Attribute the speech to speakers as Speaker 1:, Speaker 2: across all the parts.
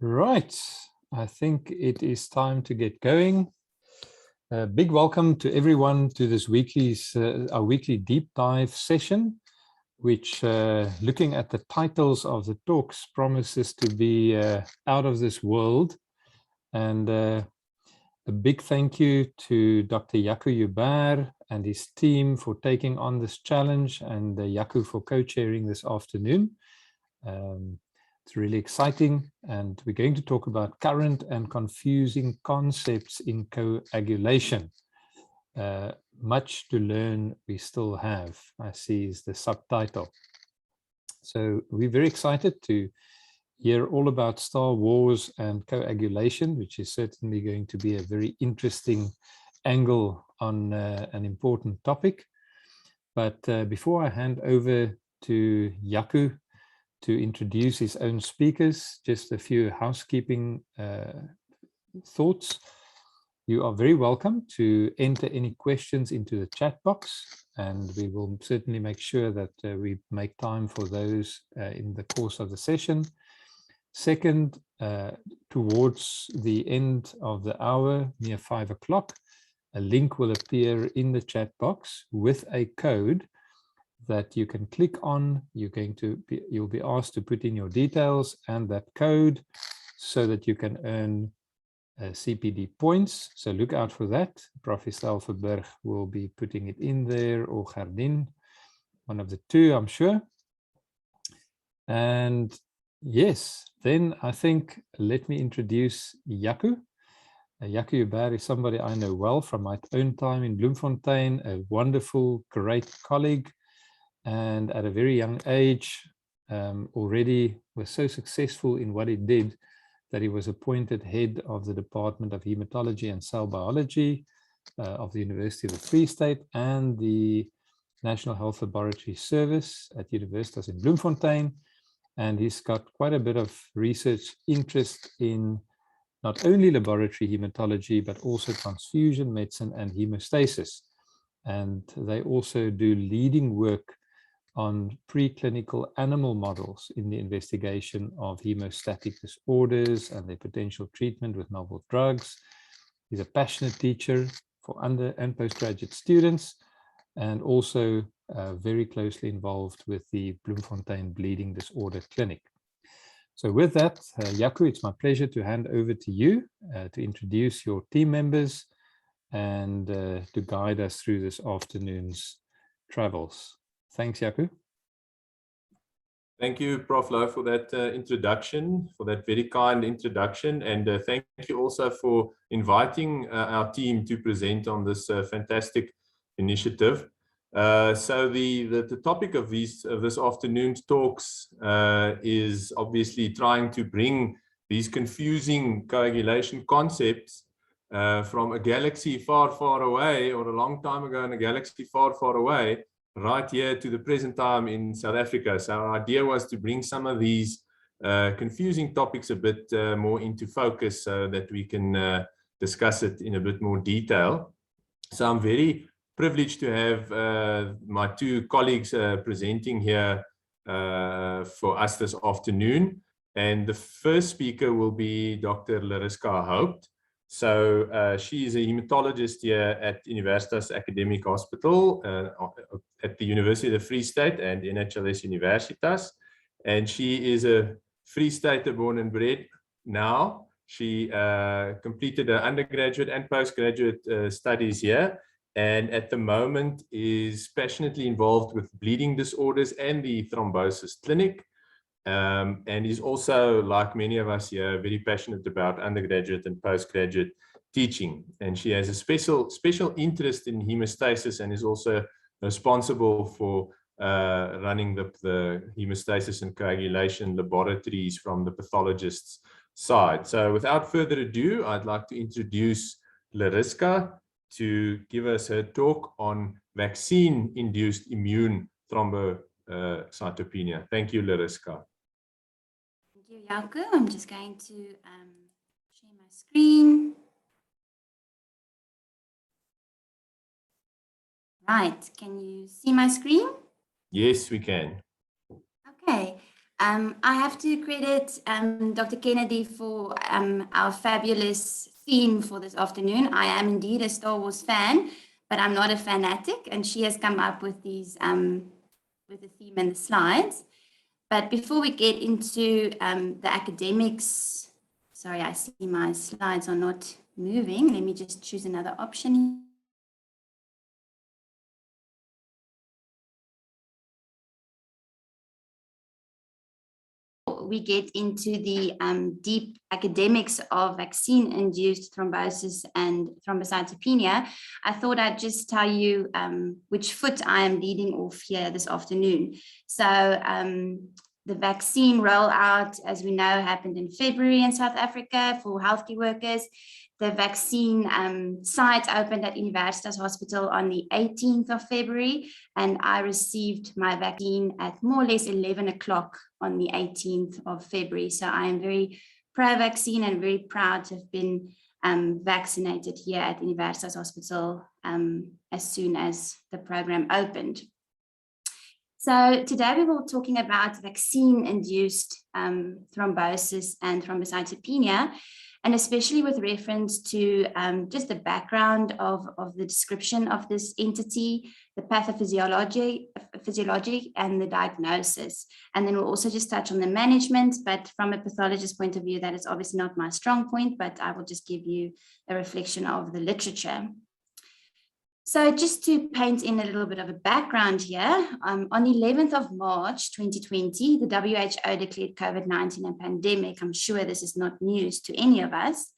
Speaker 1: Right, I think it is time to get going. A big welcome to everyone to this our weekly deep dive session, which looking at the titles of the talks promises to be out of this world. And a big thank you to Dr. Jaco Joubert and his team for taking on this challenge, and Jaco for co-chairing this afternoon. It's really exciting, and we're going to talk about current and confusing concepts in coagulation. Much to learn we still have, I see is the subtitle. So we're very excited to hear all about Star Wars and coagulation, which is certainly going to be a very interesting angle on an important topic. But before I hand over to Jaco to introduce his own speakers, just a few housekeeping thoughts. You are very welcome to enter any questions into the chat box, and we will certainly make sure that we make time for those in the course of the session. Second, towards the end of the hour, near 5 o'clock, a link will appear in the chat box with a code that you can click on. You'll be asked to put in your details and that code so that you can earn CPD points. So look out for that. Professor Alverberg will be putting it in there, or Gardin, one of the two, I'm sure. And yes, then I think let me introduce Jaco. Jaco Joubert is somebody I know well from my own time in Bloemfontein, a wonderful, great colleague. And at a very young age, already was so successful in what he did that he was appointed head of the Department of Hematology and Cell Biology of the University of the Free State and the National Health Laboratory Service at Universitas in Bloemfontein. And he's got quite a bit of research interest in not only laboratory hematology, but also transfusion medicine and hemostasis. And they also do leading work on preclinical animal models in the investigation of hemostatic disorders and their potential treatment with novel drugs. He's a passionate teacher for under and postgraduate students, and also very closely involved with the Bloemfontein Bleeding Disorder Clinic. So with that, Jaco, it's my pleasure to hand over to you to introduce your team members and to guide us through this afternoon's travels. Thanks, Jaco.
Speaker 2: Thank you, Prof. Louw, for that introduction, for that very kind introduction. And thank you also for inviting our team to present on this fantastic initiative. So the topic of this afternoon's talks is obviously trying to bring these confusing coagulation concepts from a galaxy far, far away, or a long time ago in a galaxy far, far away, right here to the present time in South Africa. So our idea was to bring some of these confusing topics a bit more into focus so that we can discuss it in a bit more detail. So I'm very privileged to have my two colleagues presenting here for us this afternoon. And the first speaker will be Dr. Lariska Haupt. So she is a hematologist here at Universitas Academic Hospital at the University of the Free State and NHLS Universitas. And she is a Free Stater born and bred now. She completed her undergraduate and postgraduate studies here, and at the moment is passionately involved with bleeding disorders and the thrombosis clinic. And is also, like many of us here, very passionate about undergraduate and postgraduate teaching. And she has a special interest in hemostasis and is also responsible for running the hemostasis and coagulation laboratories from the pathologist's side. So without further ado, I'd like to introduce Lariska to give us her talk on vaccine-induced immune thrombocytopenia. Thank you, Lariska.
Speaker 3: Thank you, Jaco. I'm just going to share my screen. Right, can you see my screen?
Speaker 2: Yes, we can.
Speaker 3: Okay, I have to credit Dr. Kennedy for our fabulous theme for this afternoon. I am indeed a Star Wars fan, but I'm not a fanatic, and she has come up with these with the theme and the slides. But before we get into the academics, sorry, I see my slides are not moving. Let me just choose another option. We get into the deep academics of vaccine-induced thrombosis and thrombocytopenia, I thought I'd just tell you which foot I am leading off here this afternoon. So the vaccine rollout, as we know, happened in February in South Africa for healthcare workers. The vaccine site opened at Universitas Hospital on the 18th of February, and I received my vaccine at more or less 11 o'clock on the 18th of February. So I am very pro-vaccine and very proud to have been vaccinated here at Universitas Hospital as soon as the program opened. So today we will be talking about vaccine-induced thrombosis and thrombocytopenia, and especially with reference to just the background of the description of this entity, the pathophysiology and the diagnosis. And then we'll also just touch on the management, but from a pathologist point of view, that is obviously not my strong point, but I will just give you a reflection of the literature. So just to paint in a little bit of a background here, on the 11th of March 2020, the WHO declared COVID-19 a pandemic. I'm sure this is not news to any of us.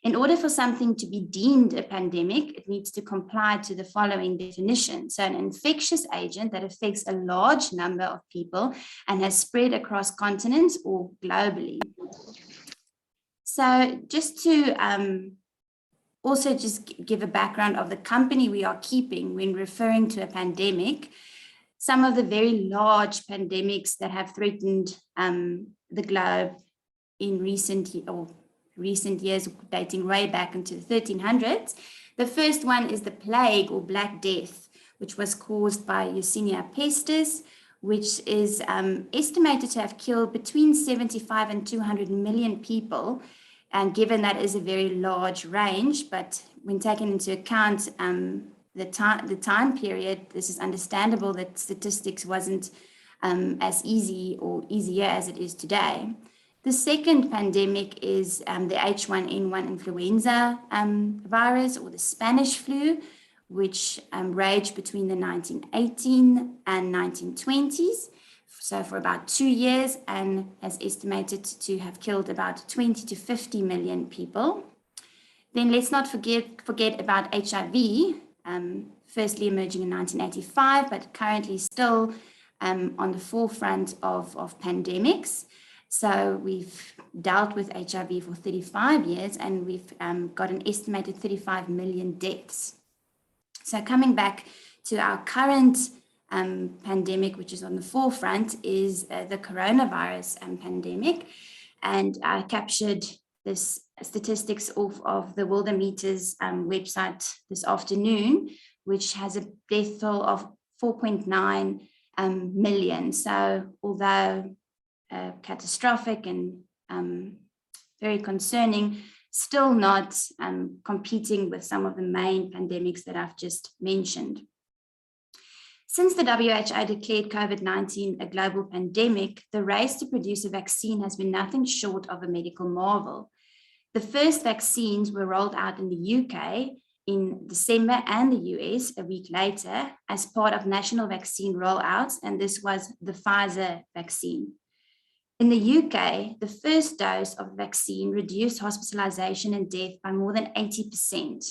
Speaker 3: In order for something to be deemed a pandemic, it needs to comply to the following definition. So an infectious agent that affects a large number of people and has spread across continents or globally. So just to also just give a background of the company we are keeping when referring to a pandemic. Some of the very large pandemics that have threatened the globe in recent years, dating way back into the 1300s. The first one is the plague or Black Death, which was caused by Yersinia pestis, which is estimated to have killed between 75 and 200 million people. And given that is a very large range, but when taken into account the time period, this is understandable that statistics wasn't as easy or easier as it is today. The second pandemic is the H1N1 influenza virus, or the Spanish flu, which raged between the 1918 and 1920s. So for about 2 years, and is estimated to have killed about 20 to 50 million people. Then let's not forget about HIV, firstly emerging in 1985, but currently still on the forefront of pandemics. So we've dealt with HIV for 35 years, and we've got an estimated 35 million deaths. So coming back to our current pandemic, which is on the forefront, is the coronavirus pandemic. And I captured this statistics of the Worldometers website this afternoon, which has a death toll of 4.9 million. So although catastrophic and very concerning, still not competing with some of the main pandemics that I've just mentioned. Since the WHO declared COVID-19 a global pandemic, the race to produce a vaccine has been nothing short of a medical marvel. The first vaccines were rolled out in the UK in December and the US a week later as part of national vaccine rollouts, and this was the Pfizer vaccine. In the UK, the first dose of the vaccine reduced hospitalization and death by more than 80%.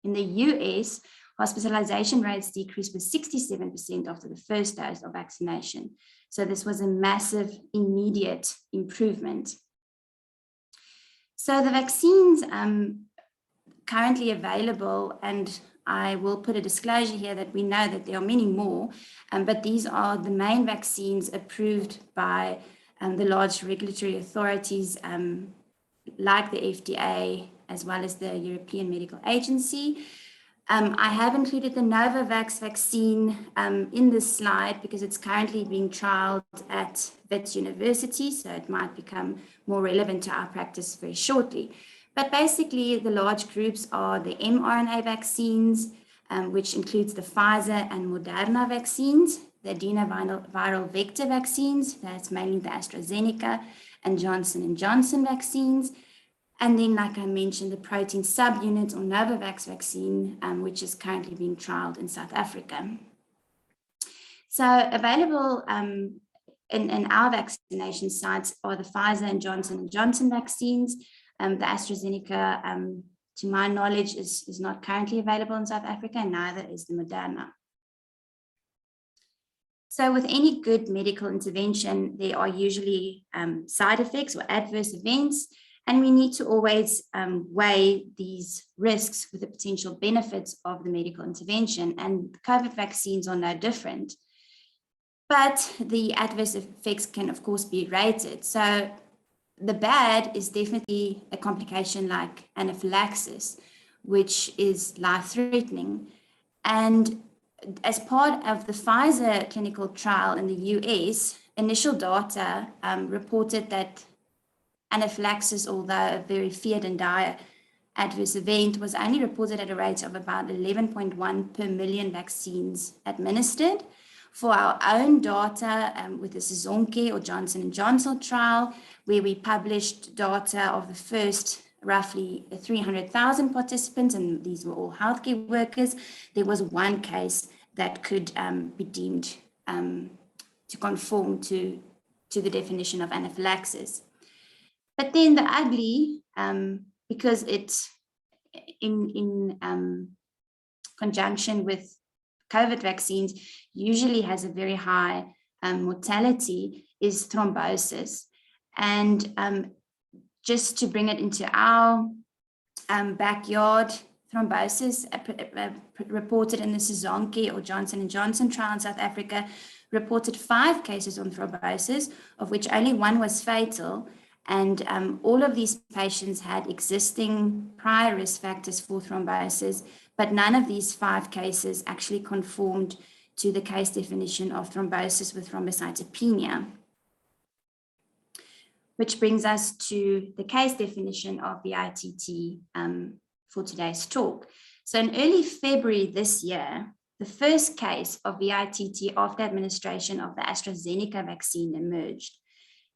Speaker 3: In the US, hospitalization rates decreased by 67% after the first dose of vaccination. So this was a massive, immediate improvement. So the vaccines currently available, and I will put a disclosure here that we know that there are many more, but these are the main vaccines approved by the large regulatory authorities like the FDA, as well as the European Medical Agency. I have included the Novavax vaccine in this slide because it's currently being trialed at Wits University, so it might become more relevant to our practice very shortly. But basically, the large groups are the mRNA vaccines, which includes the Pfizer and Moderna vaccines, the adenoviral vector vaccines, that's mainly the AstraZeneca and Johnson & Johnson vaccines, and then, like I mentioned, the protein subunit or Novavax vaccine, which is currently being trialed in South Africa. So available in our vaccination sites are the Pfizer and Johnson & Johnson vaccines. The AstraZeneca, to my knowledge, is not currently available in South Africa, and neither is the Moderna. So with any good medical intervention, there are usually side effects or adverse events, and we need to always weigh these risks with the potential benefits of the medical intervention, and COVID vaccines are no different. But the adverse effects can, of course, be rated. So the bad is definitely a complication like anaphylaxis, which is life-threatening. And as part of the Pfizer clinical trial in the US, initial data reported that anaphylaxis, although a very feared and dire adverse event, was only reported at a rate of about 11.1 per million vaccines administered. For our own data with the Sezonke or Johnson & Johnson trial, where we published data of the first roughly 300,000 participants, and these were all healthcare workers, there was one case that could be deemed to conform to the definition of anaphylaxis. But then the ugly, because it's in conjunction with COVID vaccines, usually has a very high mortality, is thrombosis. And just to bring it into our backyard, thrombosis reported in the Sezonke or Johnson & Johnson trial in South Africa reported 5 cases on thrombosis, of which only 1 was fatal. And all of these patients had existing prior risk factors for thrombosis, but none of these 5 cases actually conformed to the case definition of thrombosis with thrombocytopenia. Which brings us to the case definition of VITT for today's talk. So in early February this year, the first case of VITT after administration of the AstraZeneca vaccine emerged.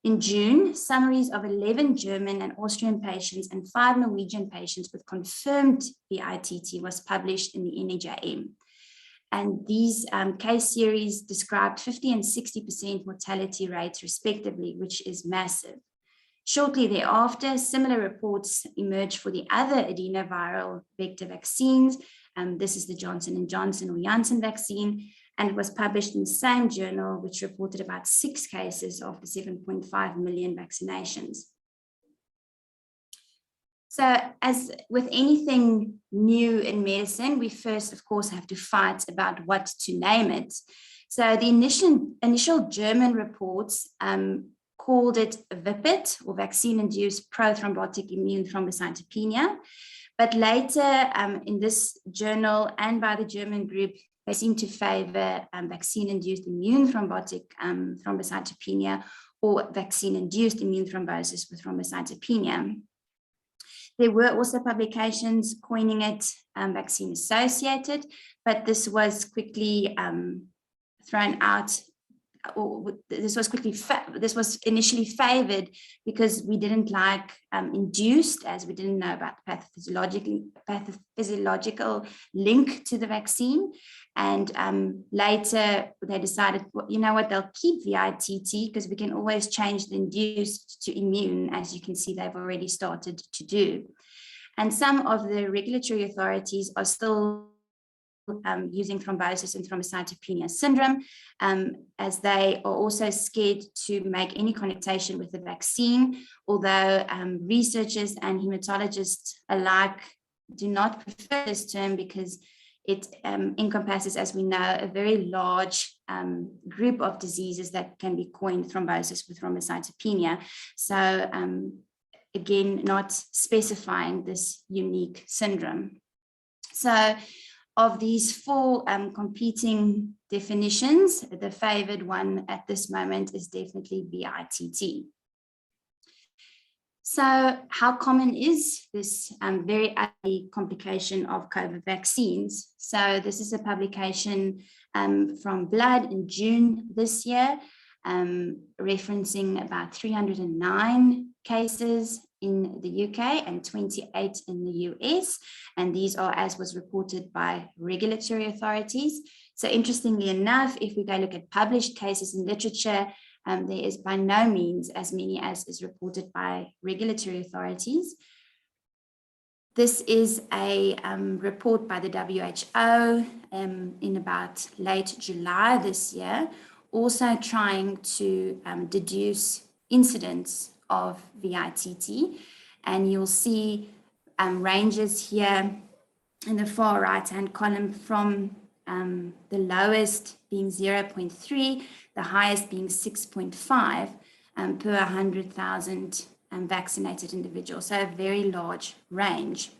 Speaker 3: In June, summaries of 11 German and Austrian patients and 5 Norwegian patients with confirmed VITT was published in the NHIM. And these case series described 50% and 60% mortality rates respectively, which is massive. Shortly thereafter, similar reports emerged for the other adenoviral vector vaccines. This is the Johnson & Johnson or Janssen vaccine, and it was published in the same journal, which reported about 6 cases of the 7.5 million vaccinations. So as with anything new in medicine, we first, of course, have to fight about what to name it. So the initial German reports called it VIPIT, or vaccine-induced prothrombotic immune thrombocytopenia. But later in this journal and by the German group, they seem to favor vaccine-induced immune thrombotic thrombocytopenia or vaccine-induced immune thrombosis with thrombocytopenia. There were also publications coining it vaccine-associated, but this was quickly thrown out, or this was initially favored because we didn't like induced, as we didn't know about the pathophysiological link to the vaccine. And later they decided, well, you know what, they'll keep VITT because we can always change the induced to immune, as you can see they've already started to do. And some of the regulatory authorities are still using thrombosis and thrombocytopenia syndrome, as they are also scared to make any connotation with the vaccine, although researchers and hematologists alike do not prefer this term because it encompasses, as we know, a very large group of diseases that can be coined thrombosis with thrombocytopenia. So again, not specifying this unique syndrome. So of these four competing definitions, the favored one at this moment is definitely VITT. So how common is this very ugly complication of COVID vaccines? So this is a publication from Blood in June this year, referencing about 309 cases in the UK and 28 in the US. And these are as was reported by regulatory authorities. So interestingly enough, if we go look at published cases in literature, there is by no means as many as is reported by regulatory authorities. This is a report by the WHO in about late July this year, also trying to deduce incidence of VITT. And you'll see ranges here in the far right-hand column from the lowest being 0.3, the highest being 6.5 per 100,000 vaccinated individuals, so a very large range.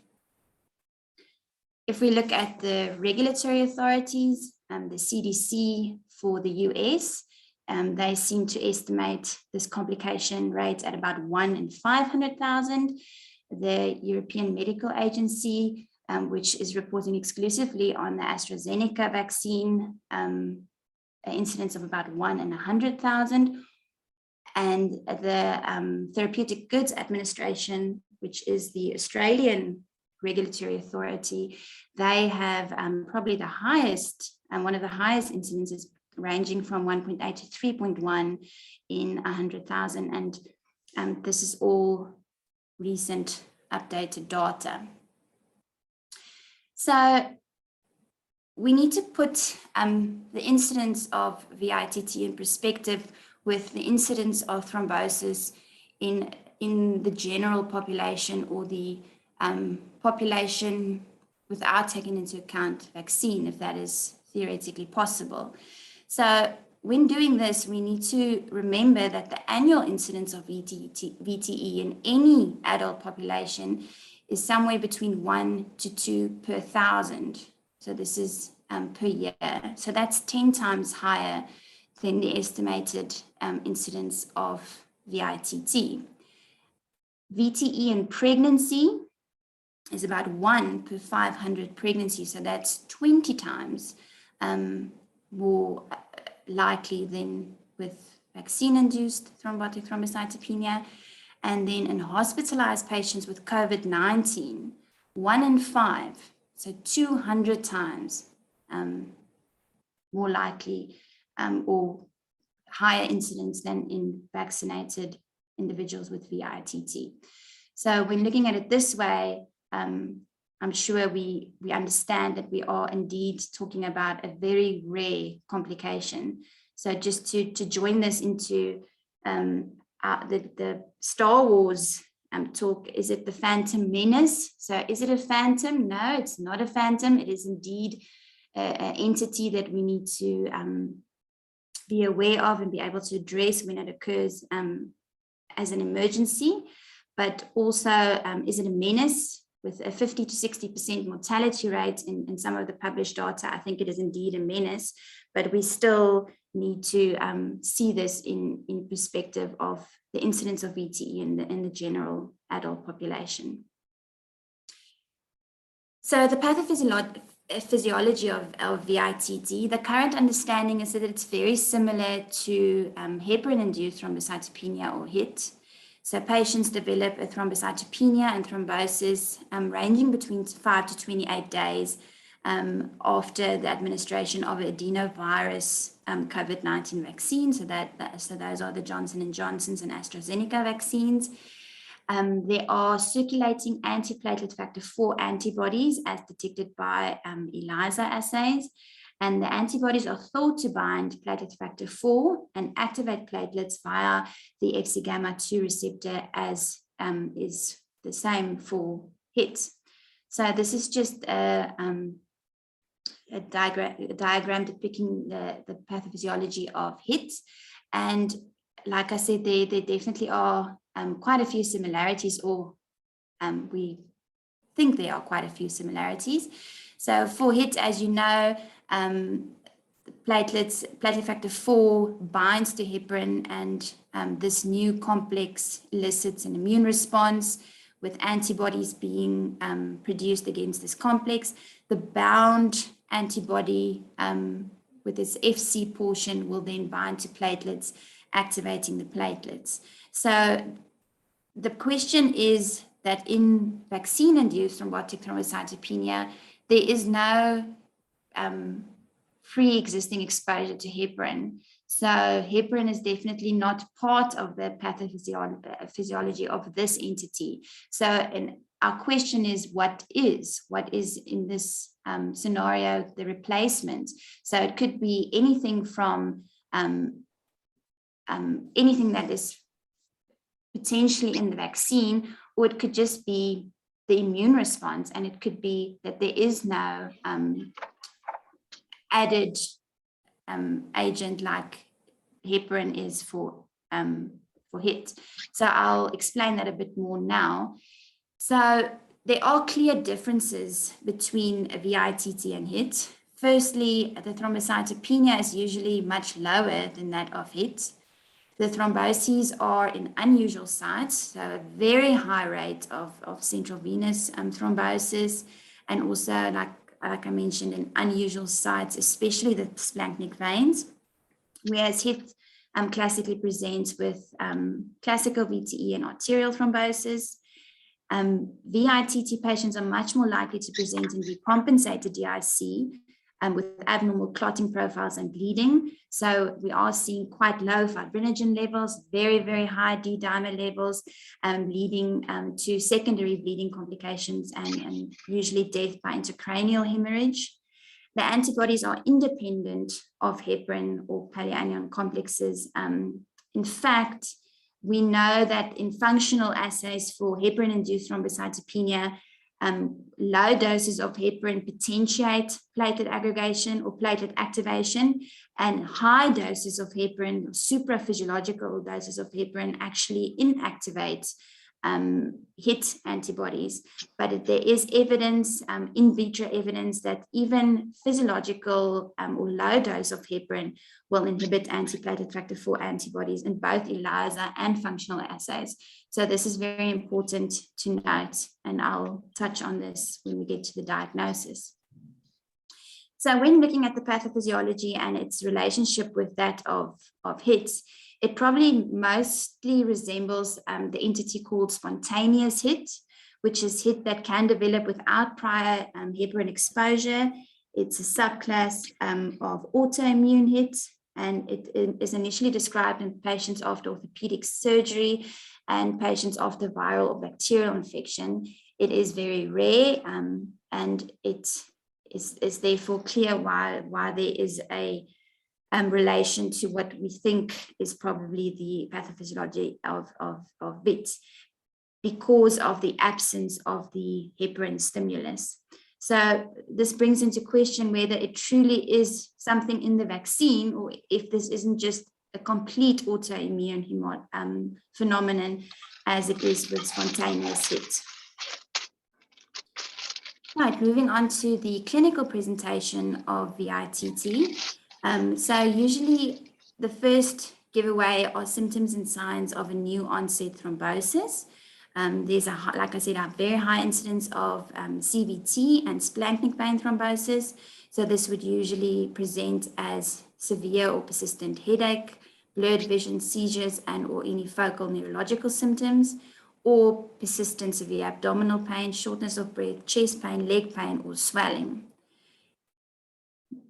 Speaker 3: If we look at the regulatory authorities, the CDC for the US, they seem to estimate this complication rate at about 1 in 500,000. The European Medical Agency, which is reporting exclusively on the AstraZeneca vaccine, incidence of about 1 in 100,000. And the Therapeutic Goods Administration, which is the Australian regulatory authority, they have probably the highest, one of the highest incidences, ranging from 1.8 to 3.1 in 100,000. And this is all recent updated data. So we need to put the incidence of VITT in perspective with the incidence of thrombosis in the general population, or the population without taking into account vaccine, if that is theoretically possible. So when doing this, we need to remember that the annual incidence of VTE in any adult population is somewhere between 1 to 2 per 1,000. So this is per year. So that's 10 times higher than the estimated incidence of VITT. VTE in pregnancy is about 1 per 500 pregnancies. So that's 20 times more likely than with vaccine-induced thrombotic thrombocytopenia. And then in hospitalized patients with COVID-19, 1 in 5, so 200 times more likely or higher incidence than in vaccinated individuals with VITT. So when looking at it this way, I'm sure we understand that we are indeed talking about a very rare complication. So just to join this into the Star Wars talk, is it the Phantom Menace? So is it a phantom? No, it's not a phantom. It is indeed an entity that we need to be aware of and be able to address when it occurs as an emergency. But also, is it a menace? With a 50 to 60% mortality rate in some of the published data, I think it is indeed a menace, but we still need to see this in perspective of the incidence of VTE in the general adult population. So the pathophysiology of VITT, the current understanding is that it's very similar to heparin-induced thrombocytopenia, or HIT. So patients develop a thrombocytopenia and thrombosis ranging between 5 to 28 days after the administration of an adenovirus COVID-19 vaccine. So those are the Johnson & Johnson's and AstraZeneca vaccines. There are circulating antiplatelet factor 4 antibodies as detected by ELISA assays. And the antibodies are thought to bind platelet factor 4 and activate platelets via the Fc gamma 2 receptor, as is the same for HIT. So this is just a diagram depicting the pathophysiology of HIT. And like I said, there definitely are quite a few similarities, or we think there are quite a few similarities. So for HIT, as you know, platelet factor 4 binds to heparin, and this new complex elicits an immune response with antibodies being produced against this complex. The bound antibody with its FC portion will then bind to platelets, activating the platelets. So the question is that in vaccine-induced thrombotic thrombocytopenia, there is no pre-existing exposure to heparin. So heparin is definitely not part of the pathophysiology of this entity. So our question is, what is in this scenario the replacement? So it could be anything from anything that is potentially in the vaccine, or it could just be the immune response, and it could be that there is no added agent like heparin is for HIT. So I'll explain that a bit more now. So there are clear differences between a VITT and HIT. Firstly, the thrombocytopenia is usually much lower than that of HIT. The thromboses are in unusual sites, so a very high rate of central venous thrombosis, and also, like I mentioned, in unusual sites, especially the splanchnic veins, whereas HIT classically presents with classical VTE and arterial thrombosis. VITT patients are much more likely to present in decompensated DIC with abnormal clotting profiles and bleeding. So we are seeing quite low fibrinogen levels, very, very high D-dimer levels, leading to secondary bleeding complications and usually death by intracranial hemorrhage. The antibodies are independent of heparin or polyanion complexes. In fact, we know that in functional assays for heparin-induced thrombocytopenia, low doses of heparin potentiate platelet aggregation or platelet activation, and high doses of heparin, supraphysiological doses of heparin, actually inactivate HIT antibodies. But there is evidence, in vitro evidence, that even physiological or low dose of heparin will inhibit anti-platelet factor 4 antibodies in both ELISA and functional assays. So this is very important to note, and I'll touch on this when we get to the diagnosis. So when looking at the pathophysiology and its relationship with that of HITs, it probably mostly resembles the entity called spontaneous HIT, which is HIT that can develop without prior heparin exposure. It's a subclass of autoimmune HIT, and it is initially described in patients after orthopedic surgery and patients after viral or bacterial infection. It is very rare, and it is therefore clear why there is a relation to what we think is probably the pathophysiology of VIT, because of the absence of the heparin stimulus. So this brings into question whether it truly is something in the vaccine, or if this isn't just a complete autoimmune phenomenon, as it is with spontaneous HIT. Right, moving on to the clinical presentation of VITT. So usually the first giveaway are symptoms and signs of a new onset thrombosis. There's, like I said, a very high incidence of CVT and splanchnic vein thrombosis. So this would usually present as severe or persistent headache, blurred vision, seizures, and or any focal neurological symptoms, or persistent severe abdominal pain, shortness of breath, chest pain, leg pain, or swelling.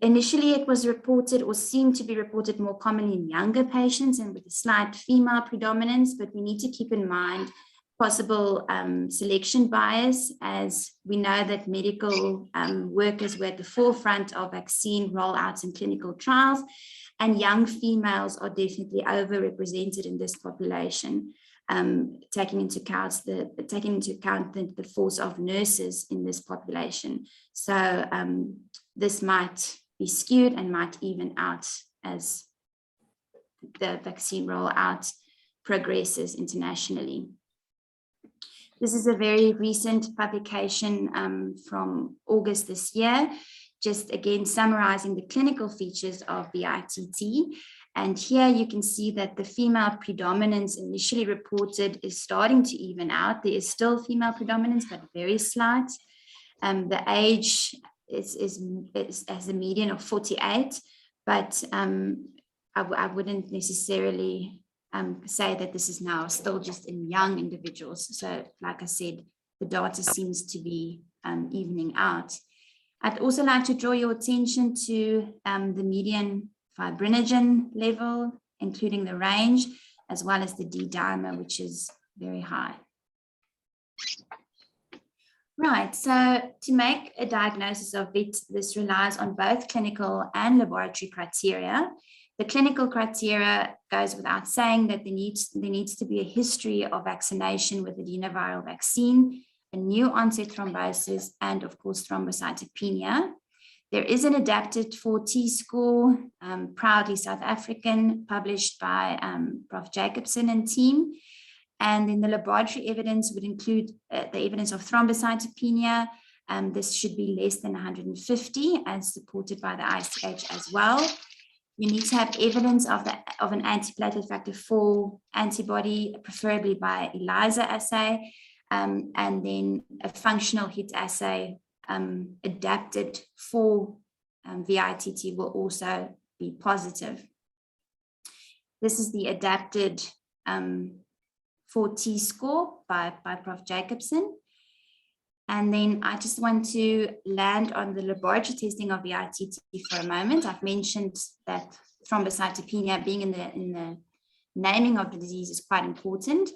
Speaker 3: Initially, it was reported or seemed to be reported more commonly in younger patients and with a slight female predominance, but we need to keep in mind possible selection bias, as we know that medical workers were at the forefront of vaccine rollouts and clinical trials, and young females are definitely overrepresented in this population. Taking into account the force of nurses in this population. So this might be skewed and might even out as the vaccine rollout progresses internationally. This is a very recent publication from August this year, just again summarizing the clinical features of VITT. And here you can see that the female predominance initially reported is starting to even out. There is still female predominance, but very slight. The age has a median of 48, but I wouldn't necessarily say that this is now still just in young individuals. So like I said, the data seems to be evening out. I'd also like to draw your attention to the median fibrinogen level, including the range, as well as the D-dimer, which is very high. Right, so to make a diagnosis of VIT, this relies on both clinical and laboratory criteria. The clinical criteria goes without saying that there needs to be a history of vaccination with adenoviral vaccine, a new onset thrombosis, and of course thrombocytopenia. There is an adapted 4T score, proudly South African, published by Prof. Jacobson and team. And then the laboratory evidence would include the evidence of thrombocytopenia. This should be less than 150 as supported by the ICH as well. You need to have evidence of an antiplatelet factor 4 antibody, preferably by ELISA assay, and then a functional HIT assay adapted for VITT will also be positive. This is the adapted 4T score by Prof. Jacobson. And then I just want to land on the laboratory testing of VITT for a moment. I've mentioned that thrombocytopenia being in the naming of the disease is quite important,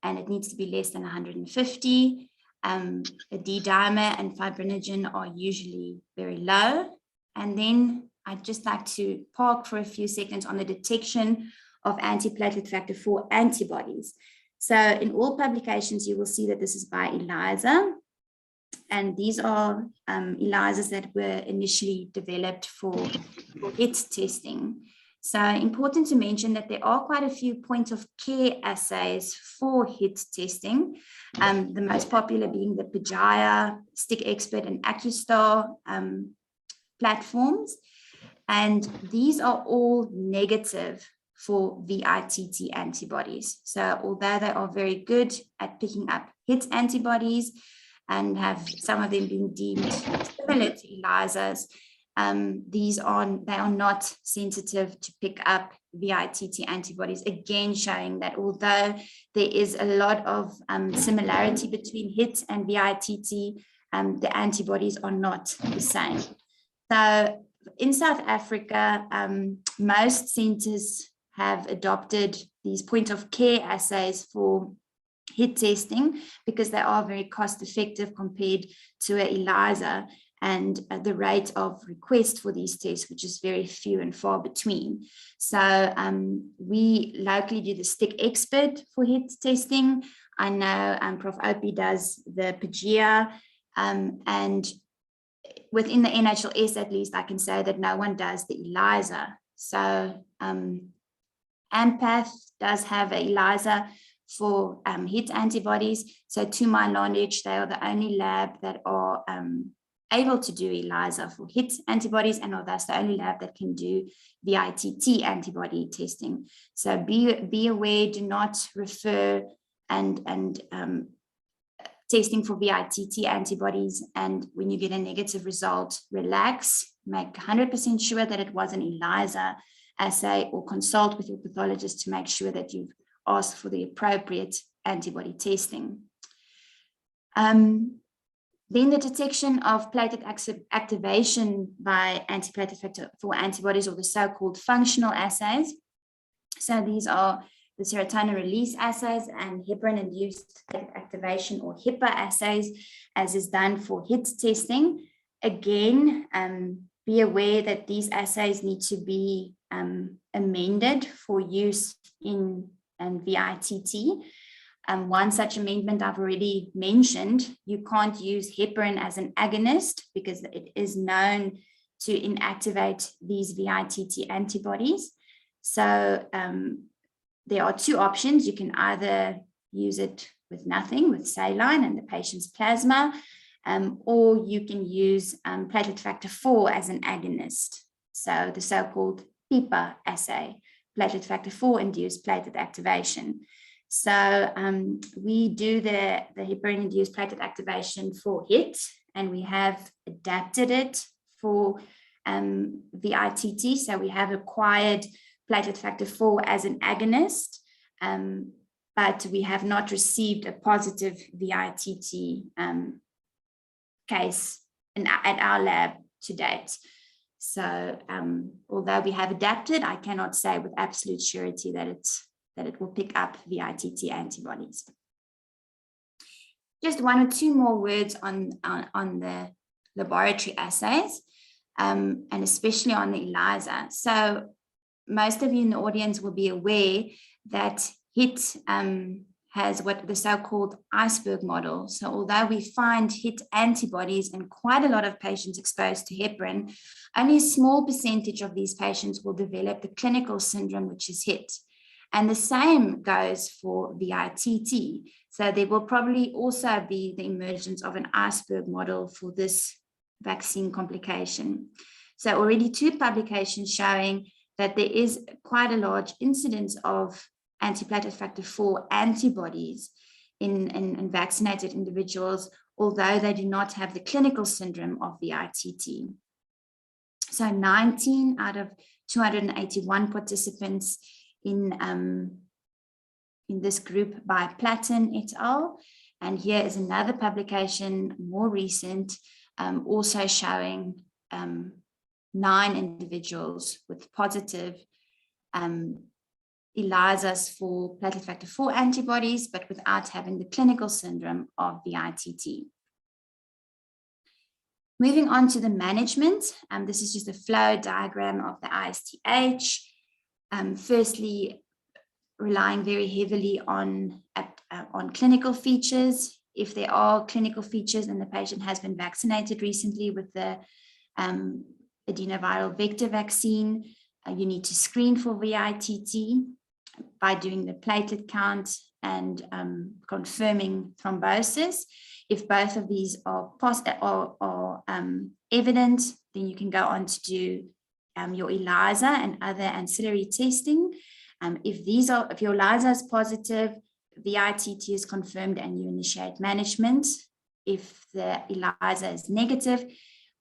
Speaker 3: and it needs to be less than 150. The D-dimer and fibrinogen are usually very low. And then I'd just like to park for a few seconds on the detection of antiplatelet factor 4 antibodies. So in all publications, you will see that this is by ELISA. And these are ELISAs that were initially developed for HIT testing. So important to mention that there are quite a few point of care assays for HIT testing. The most popular being the PGIA, Stick Expert, and AccuStar platforms. And these are all negative for VITT antibodies. So although they are very good at picking up HIT antibodies and have some of them being deemed similar to ELISAs, they are not sensitive to pick up VITT antibodies, again showing that although there is a lot of similarity between HIT and VITT, the antibodies are not the same. So in South Africa, most centers have adopted these point of care assays for HIT testing because they are very cost effective compared to an ELISA, and the rate of request for these tests, which is very few and far between. So we locally do the Stick Expert for HIT testing. I know Prof. Opie does the PGIA, and within the NHLS at least, I can say that no one does the ELISA. So AMPATH does have an ELISA for HIT antibodies. So to my knowledge, they are the only lab that are able to do ELISA for HIT antibodies, and are thus the only lab that can do VITT antibody testing. So be aware, do not refer and testing for VITT antibodies, and when you get a negative result, relax, make 100% sure that it was an ELISA assay, or consult with your pathologist to make sure that you've asked for the appropriate antibody testing. Then the detection of platelet activation by antiplatelet factor 4 antibodies, or the so-called functional assays. So these are the serotonin release assays and heparin-induced platelet activation, or HIPAA assays, as is done for HIT testing. Again, be aware that these assays need to be amended for use in VITT. One such amendment I've already mentioned: you can't use heparin as an agonist because it is known to inactivate these VITT antibodies. So there are two options. You can either use it with nothing, with saline and the patient's plasma, or you can use platelet factor 4 as an agonist. So the so-called PIPA assay, platelet factor 4 induced platelet activation. So we do the heparin-induced platelet activation for HIT, and we have adapted it for VITT. So we have acquired platelet factor 4 as an agonist, but we have not received a positive VITT case at our lab to date. So although we have adapted, I cannot say with absolute surety that it will pick up VITT antibodies. Just one or two more words on the laboratory assays, and especially on the ELISA. So most of you in the audience will be aware that HIT has what the so-called iceberg model. So although we find HIT antibodies in quite a lot of patients exposed to heparin, only a small percentage of these patients will develop the clinical syndrome, which is HIT. And the same goes for VITT. So there will probably also be the emergence of an iceberg model for this vaccine complication. So already 2 publications showing that there is quite a large incidence of anti-platelet factor 4 antibodies in vaccinated individuals, although they do not have the clinical syndrome of VITT. So 19 out of 281 participants in this group by Platten et al. And here is another publication, more recent, also showing 9 individuals with positive ELISAs for platelet factor 4 antibodies, but without having the clinical syndrome of VITT. Moving on to the management, this is just a flow diagram of the ISTH. Firstly, relying very heavily on clinical features. If there are clinical features and the patient has been vaccinated recently with the adenoviral vector vaccine, you need to screen for VITT by doing the platelet count and confirming thrombosis. If both of these are evident, then you can go on to do your ELISA and other ancillary testing. If your ELISA is positive, VITT is confirmed and you initiate management. If the ELISA is negative,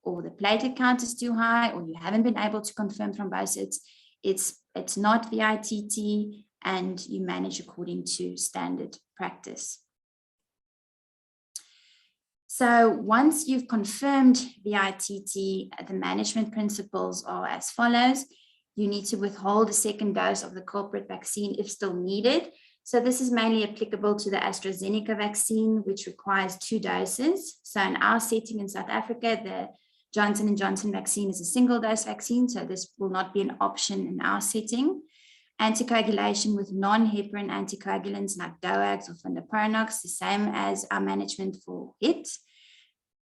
Speaker 3: or the platelet count is too high, or you haven't been able to confirm thrombosis, it's not VITT, and you manage according to standard practice. So once you've confirmed VITT, the management principles are as follows. You need to withhold a second dose of the culprit vaccine if still needed. So this is mainly applicable to the AstraZeneca vaccine, which requires 2 doses. So in our setting in South Africa, the Johnson & Johnson vaccine is a single-dose vaccine, so this will not be an option in our setting. Anticoagulation with non-heparin anticoagulants like DOACs or Fundaparonox, the same as our management for HIT.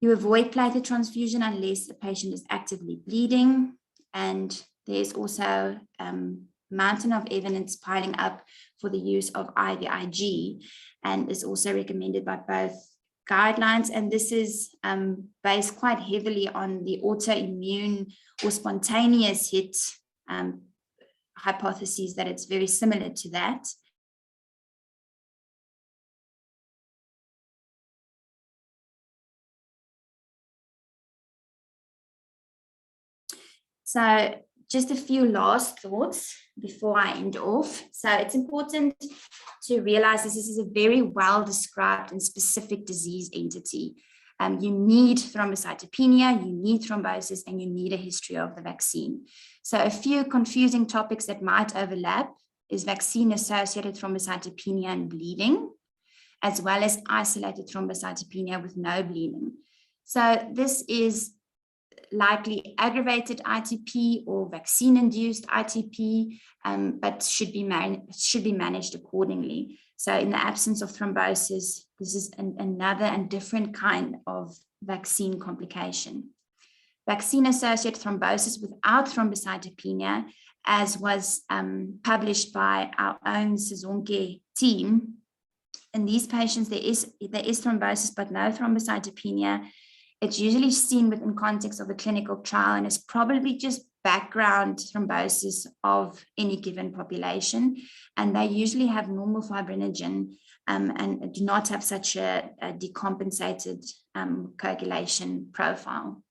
Speaker 3: You avoid platelet transfusion unless the patient is actively bleeding. And there's also a mountain of evidence piling up for the use of IVIG, and is also recommended by both guidelines. And this is based quite heavily on the autoimmune or spontaneous HIT hypotheses, that it's very similar to that. So just a few last thoughts before I end off. So it's important to realize this is a very well described and specific disease entity. You need thrombocytopenia, you need thrombosis, and you need a history of the vaccine. So a few confusing topics that might overlap is vaccine-associated thrombocytopenia and bleeding, as well as isolated thrombocytopenia with no bleeding. So this is likely aggravated ITP or vaccine-induced ITP, but should be managed accordingly. So in the absence of thrombosis, this is another and different kind of vaccine complication. Vaccine-associated thrombosis without thrombocytopenia, as was published by our own Sezonke team, In these patients, there is thrombosis, but no thrombocytopenia. It's usually seen within context of a clinical trial, and it's probably just background thrombosis of any given population. And they usually have normal fibrinogen and do not have such a decompensated coagulation profile.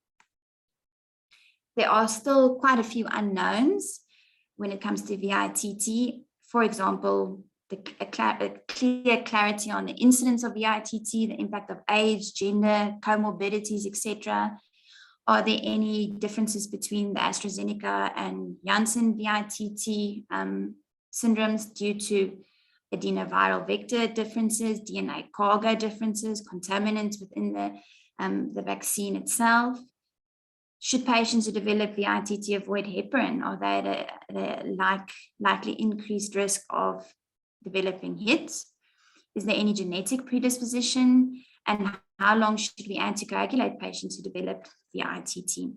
Speaker 3: There are still quite a few unknowns when it comes to VITT. For example, a clear clarity on the incidence of VITT, the impact of age, gender, comorbidities, etc. Are there any differences between the AstraZeneca and Janssen VITT syndromes due to adenoviral vector differences, DNA cargo differences, contaminants within the vaccine itself? Should patients who develop VITT avoid heparin? Are they at a likely increased risk of developing HITs? Is there any genetic predisposition? And how long should we anticoagulate patients who develop VITT?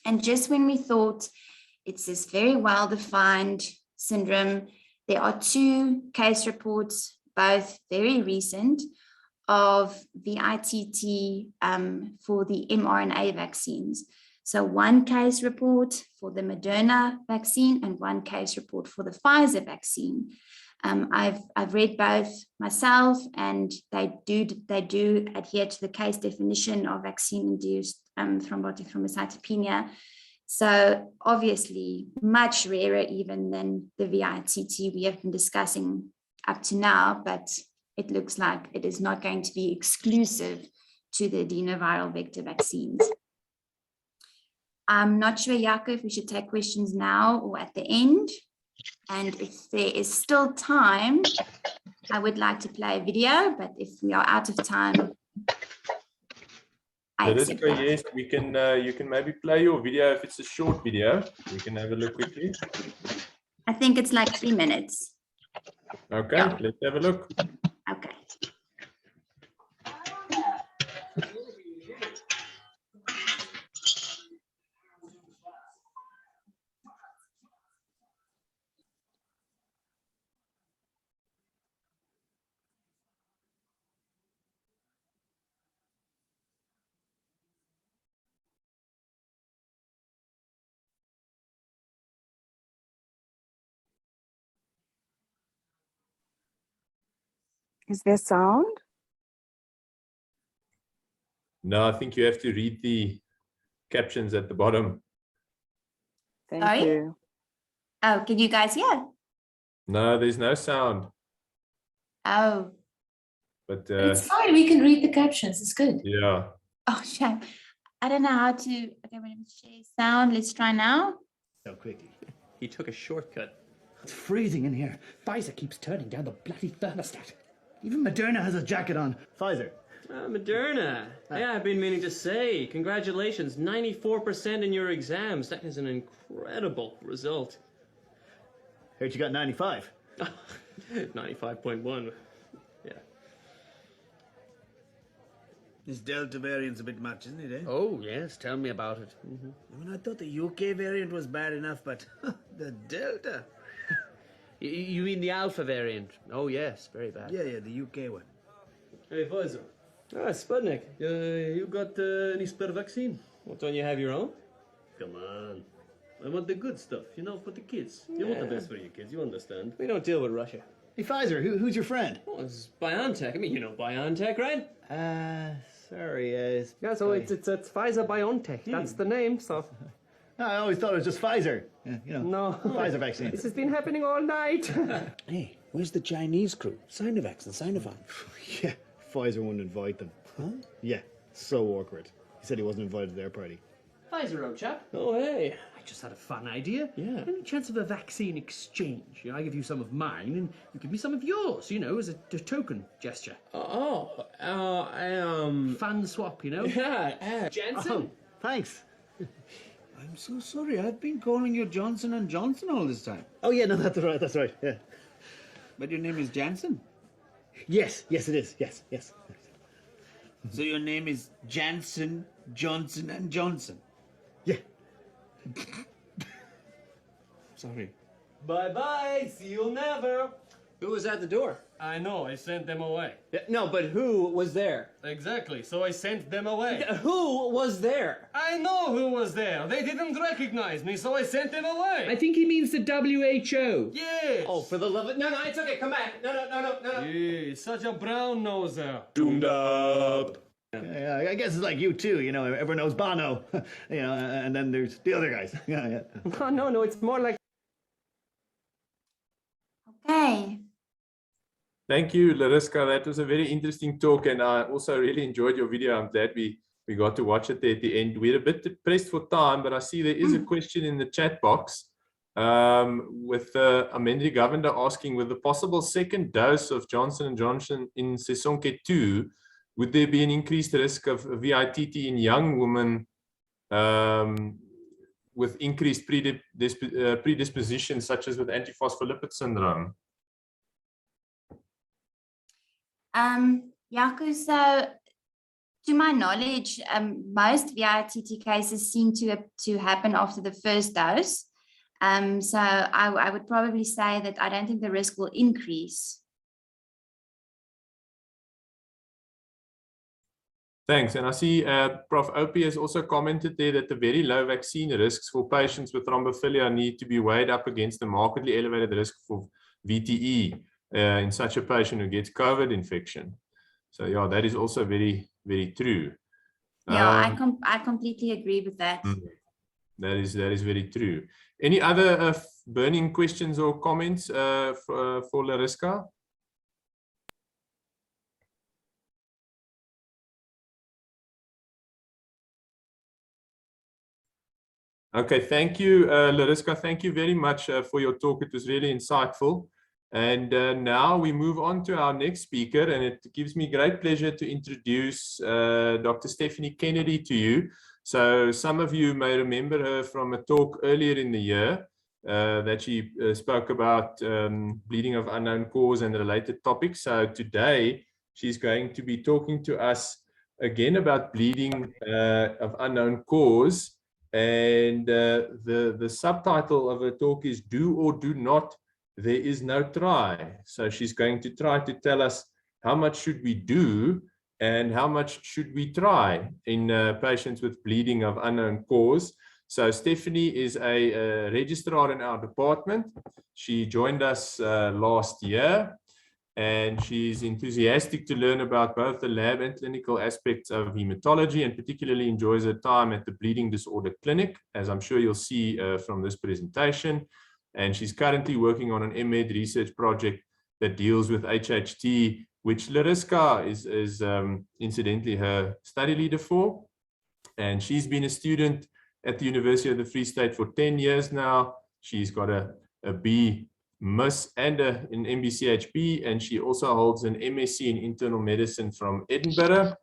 Speaker 3: And just when we thought it's this very well-defined syndrome, there are 2 case reports, both very recent, of VITT for the mRNA vaccines. So 1 case report for the Moderna vaccine and 1 case report for the Pfizer vaccine. I've read both myself, and they do adhere to the case definition of vaccine-induced thrombotic thrombocytopenia. So obviously much rarer even than the VITT we have been discussing up to now, but it looks like it is not going to be exclusive to the adenoviral vector vaccines. I'm not sure, Jaco, if we should take questions now or at the end. And if there is still time, I would like to play a video, but if we are out of time, I accept that.
Speaker 2: Yes, we can. You can maybe play your video if it's a short video. We can have a look quickly.
Speaker 3: I think it's like 3 minutes.
Speaker 2: Okay,
Speaker 3: Yeah.
Speaker 2: let's have a look.
Speaker 3: Okay.
Speaker 4: Is there sound?
Speaker 2: No, I think you have to read the captions at the bottom.
Speaker 4: Thank
Speaker 3: Sorry?
Speaker 4: you.
Speaker 3: Oh, can you guys hear?
Speaker 2: No, there's no sound.
Speaker 3: Oh,
Speaker 2: But
Speaker 5: It's fine. We can read the captions. It's good.
Speaker 2: yeah.
Speaker 3: oh, shame. I don't know how to. Okay, we're going to share sound. Let's try now.
Speaker 6: So quickly.
Speaker 7: He took a shortcut.
Speaker 6: It's freezing in here. Pfizer keeps turning down the bloody thermostat. Even Moderna has a jacket on. Pfizer.
Speaker 7: Moderna. Yeah, I've been meaning to say. Congratulations, 94% in your exams. That is an incredible result.
Speaker 6: Heard you got 95.
Speaker 7: 95.1. Yeah.
Speaker 8: This Delta variant's a bit much, isn't it, eh?
Speaker 7: Oh, yes. Tell me about it.
Speaker 8: I mean, I thought the UK variant was bad enough, but the Delta.
Speaker 7: You mean the Alpha variant? Oh, yes. Very bad.
Speaker 8: Yeah, the UK one.
Speaker 7: Hey, Pfizer. Ah, Sputnik. You got any spare vaccine? Well, don't you have your own?
Speaker 9: Come on. I want the good stuff, you know, for the kids. You want the best for your kids, you understand.
Speaker 7: We don't deal with Russia.
Speaker 6: Hey, Pfizer, who's your friend?
Speaker 7: Oh, it's BioNTech. I mean, you know BioNTech, right?
Speaker 6: Sorry,
Speaker 7: Yeah, so it's Pfizer BioNTech. That's the name, so...
Speaker 6: No, I always thought it was just Pfizer. Yeah, you know,
Speaker 7: No.
Speaker 6: Pfizer vaccine.
Speaker 7: This has been happening all night.
Speaker 8: Hey, where's the Chinese crew? Sinovac and Sinopharm.
Speaker 6: Yeah, Pfizer wouldn't invite them.
Speaker 8: Huh?
Speaker 6: Yeah, so awkward. He said he wasn't invited to their party.
Speaker 7: Pfizer, old chap.
Speaker 9: Oh, hey. I just had a fun idea.
Speaker 7: Yeah.
Speaker 9: Any chance of a vaccine exchange? You know, I give you some of mine, and you give me some of yours, you know, as a token gesture. Fun swap, you know?
Speaker 7: Yeah,
Speaker 9: Jansen?
Speaker 6: Oh, thanks.
Speaker 8: I'm so sorry. I've been calling you Johnson & Johnson all this time.
Speaker 6: Oh, yeah, no, that's right, yeah.
Speaker 8: But your name is Jansen.
Speaker 6: Yes, it is, yes.
Speaker 8: So your name is Jansen, Johnson & Johnson.
Speaker 6: Yeah.
Speaker 8: Sorry.
Speaker 9: Bye-bye. See you never.
Speaker 7: Who was at the door?
Speaker 9: I know, I sent them away.
Speaker 7: Yeah, no, but who was there?
Speaker 9: Exactly, so I sent them away.
Speaker 7: Who was there?
Speaker 9: I know who was there. They didn't recognize me, so I sent them away.
Speaker 10: I think he means the WHO.
Speaker 9: Yes.
Speaker 7: Oh, for the love of... No, it's okay. Come back. No.
Speaker 9: Yeah, such a brown noser.
Speaker 6: Doomed up. Yeah, I guess it's like you too, you know, everyone knows Bono, you know, and then there's the other guys. Yeah.
Speaker 7: No, it's more like...
Speaker 3: Okay.
Speaker 2: Thank you, Larissa. That was a very interesting talk, and I also really enjoyed your video. I'm glad we got to watch it there at the end. We're a bit pressed for time, but I see there is a question in the chat box with Amendri Governor asking, with the possible second dose of Johnson & Johnson in Sesonke 2, would there be an increased risk of VITT in young women with increased predispositions, such as with antiphospholipid syndrome?
Speaker 3: Jaco, so to my knowledge, most VITT cases seem to happen after the first dose. So I would probably say that I don't think the risk will increase.
Speaker 2: Thanks. And I see Prof. Opie has also commented there that the very low vaccine risks for patients with thrombophilia need to be weighed up against the markedly elevated risk for VTE in such a patient who gets COVID infection. So yeah, that is also very, very true.
Speaker 3: Yeah, I completely agree with that.
Speaker 2: That is very true. Any other burning questions or comments for Larissa? Okay, thank you, Larissa. Thank you very much for your talk. It was really insightful. And now we move on to our next speaker, and it gives me great pleasure to introduce Dr. Stephanie Kennedy to you. So some of you may remember her from a talk earlier in the year that she spoke about bleeding of unknown cause and related topics. So today she's going to be talking to us again about bleeding of unknown cause. And the subtitle of her talk is "Do or Do Not, There Is No Try." So she's going to try to tell us how much should we do and how much should we try in patients with bleeding of unknown cause. So Stephanie is a registrar in our department. She joined us last year, and she's enthusiastic to learn about both the lab and clinical aspects of hematology, and particularly enjoys her time at the Bleeding Disorder Clinic, as I'm sure you'll see from this presentation. And she's currently working on an MEd research project that deals with HHT, which Larissa is incidentally her study leader for. And she's been a student at the University of the Free State for 10 years now. She's got a B Miss and an MBCHB, and she also holds an MSc in internal medicine from Edinburgh.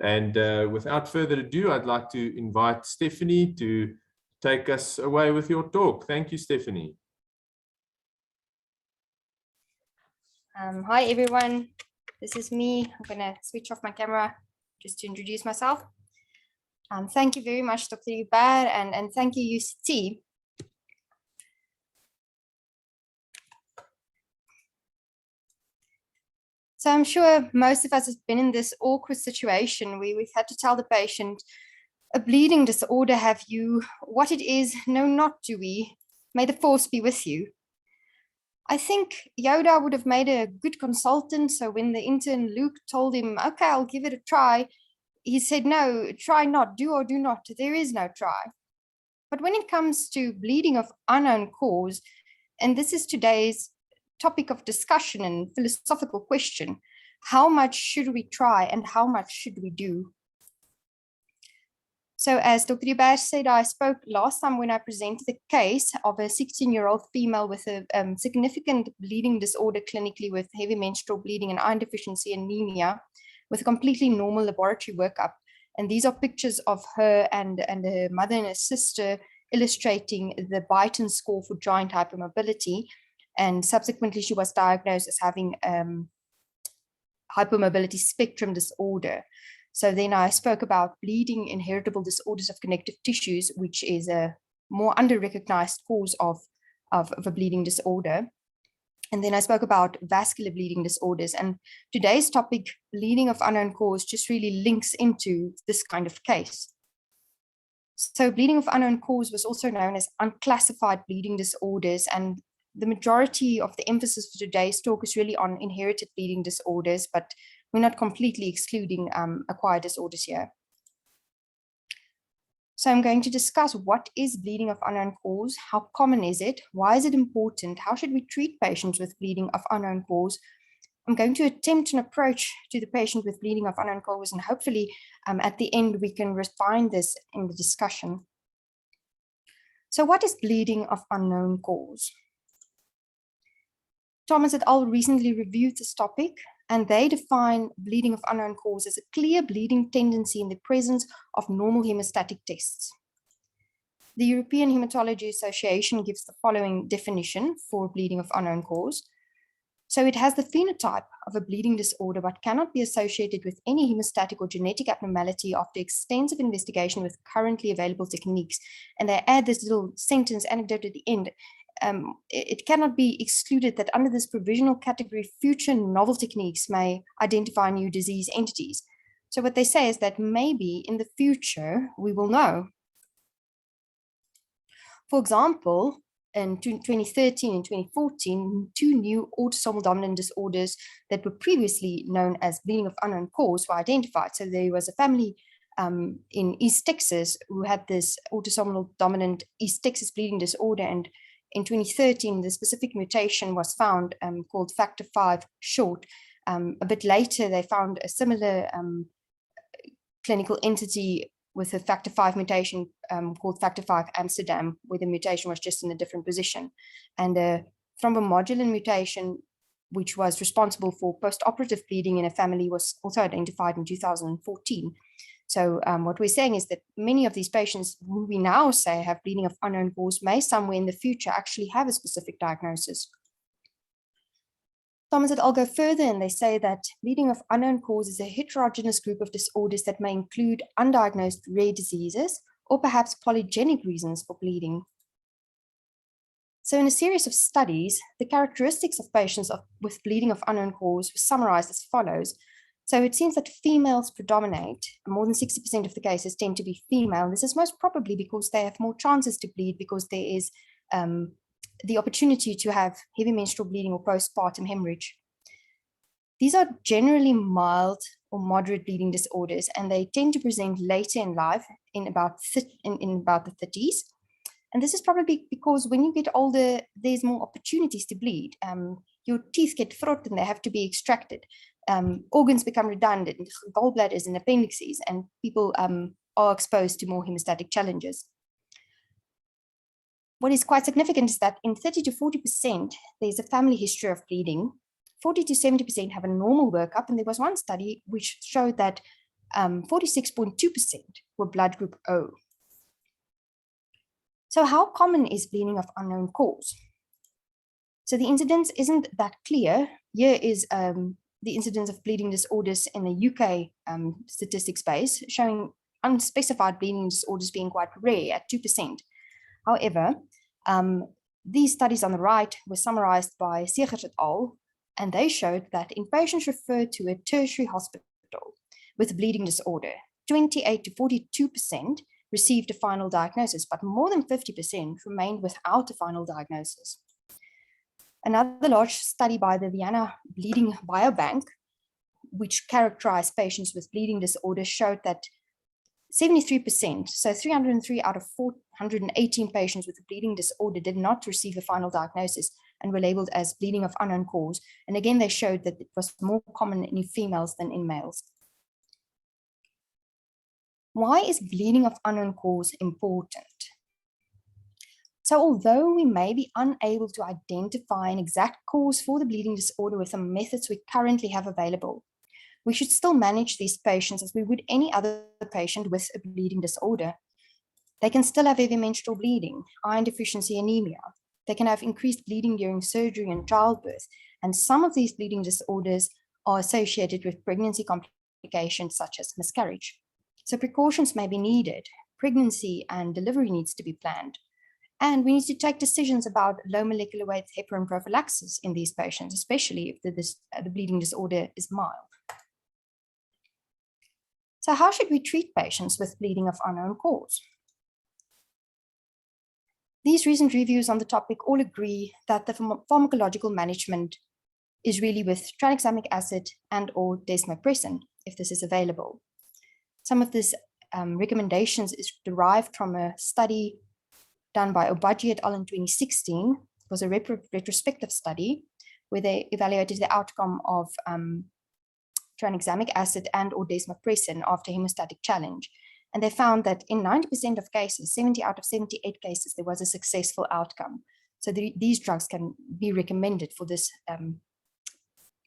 Speaker 2: And without further ado, I'd like to invite Stephanie to take us away with your talk. Thank you, Stephanie.
Speaker 11: Hi everyone, this is me. I'm gonna switch off my camera just to introduce myself. Thank you very much, Dr. Hubert, and thank you, UCT. So I'm sure most of us have been in this awkward situation where we've had to tell the patient, a bleeding disorder have you, what it is, no not do we, may the force be with you. I think Yoda would have made a good consultant, so when the intern Luke told him, okay, I'll give it a try, he said, no, try not, do or do not, there is no try. But when it comes to bleeding of unknown cause, and this is today's topic of discussion and philosophical question, how much should we try and how much should we do? So as Dr. Hubert said, I spoke last time when I presented the case of a 16-year-old female with a significant bleeding disorder clinically with heavy menstrual bleeding and iron deficiency anemia with a completely normal laboratory workup. And these are pictures of her and her mother and her sister illustrating the Beighton score for joint hypermobility. And subsequently, she was diagnosed as having hypermobility spectrum disorder. So then I spoke about bleeding inheritable disorders of connective tissues, which is a more under-recognized cause of a bleeding disorder. And then I spoke about vascular bleeding disorders. And today's topic, bleeding of unknown cause, just really links into this kind of case. So bleeding of unknown cause was also known as unclassified bleeding disorders. And the majority of the emphasis for today's talk is really on inherited bleeding disorders, but we're not completely excluding acquired disorders here. So I'm going to discuss what is bleeding of unknown cause, how common is it, why is it important, how should we treat patients with bleeding of unknown cause. I'm going to attempt an approach to the patient with bleeding of unknown cause, and hopefully at the end we can refine this in the discussion. So what is bleeding of unknown cause? Thomas et al. Recently reviewed this topic, and they define bleeding of unknown cause as a clear bleeding tendency in the presence of normal hemostatic tests. The European Hematology Association gives the following definition for bleeding of unknown cause. So it has the phenotype of a bleeding disorder, but cannot be associated with any hemostatic or genetic abnormality after extensive investigation with currently available techniques. And they add this little sentence anecdote at the end. It cannot be excluded that under this provisional category, future novel techniques may identify new disease entities. So what they say is that maybe in the future, we will know. For example, in 2013 and 2014, two new autosomal dominant disorders that were previously known as bleeding of unknown cause were identified. So there was a family in East Texas who had this autosomal dominant East Texas bleeding disorder, and in 2013, the specific mutation was found called factor V short. A bit later, they found a similar clinical entity with a factor V mutation called factor V Amsterdam, where the mutation was just in a different position. And a thrombomodulin mutation, which was responsible for postoperative bleeding in a family, was also identified in 2014. So what we're saying is that many of these patients who we now say have bleeding of unknown cause may somewhere in the future actually have a specific diagnosis. Thomas et al. Go further, and they say that bleeding of unknown cause is a heterogeneous group of disorders that may include undiagnosed rare diseases or perhaps polygenic reasons for bleeding. So in a series of studies, the characteristics of patients with bleeding of unknown cause were summarized as follows. So it seems that females predominate. More than 60% of the cases tend to be female. This is most probably because they have more chances to bleed, because there is the opportunity to have heavy menstrual bleeding or postpartum hemorrhage. These are generally mild or moderate bleeding disorders, and they tend to present later in life in about the 30s. And this is probably because when you get older, there's more opportunities to bleed. Your teeth get fraught and they have to be extracted. Organs become redundant, gallbladders and appendices, and people are exposed to more hemostatic challenges. What is quite significant is that in 30 to 40%, there's a family history of bleeding. 40 to 70% have a normal workup, and there was one study which showed that 46.2% were blood group O. So how common is bleeding of unknown cause? So the incidence isn't that clear. Here is the incidence of bleeding disorders in the UK statistics base, showing unspecified bleeding disorders being quite rare at 2%. However, these studies on the right were summarized by Segers et al., and they showed that in patients referred to a tertiary hospital with a bleeding disorder, 28 to 42% received a final diagnosis, but more than 50% remained without a final diagnosis. Another large study by the Vienna Bleeding Biobank, which characterized patients with bleeding disorders, showed that 73%, so 303 out of 418 patients with a bleeding disorder did not receive a final diagnosis and were labeled as bleeding of unknown cause. And again, they showed that it was more common in females than in males. Why is bleeding of unknown cause important? So although we may be unable to identify an exact cause for the bleeding disorder with the methods we currently have available, we should still manage these patients as we would any other patient with a bleeding disorder. They can still have heavy menstrual bleeding, iron deficiency anemia. They can have increased bleeding during surgery and childbirth. And some of these bleeding disorders are associated with pregnancy complications such as miscarriage. So precautions may be needed. Pregnancy and delivery needs to be planned. And we need to take decisions about low molecular weight heparin prophylaxis in these patients, especially if the bleeding disorder is mild. So how should we treat patients with bleeding of unknown cause? These recent reviews on the topic all agree that the pharmacological management is really with tranexamic acid and or desmopressin, if this is available. Some of this recommendations is derived from a study done by Obadji et al. In 2016. It was a retrospective study where they evaluated the outcome of tranexamic acid and or desmopressin after hemostatic challenge. And they found that in 90% of cases, 70 out of 78 cases, there was a successful outcome. So these drugs can be recommended for this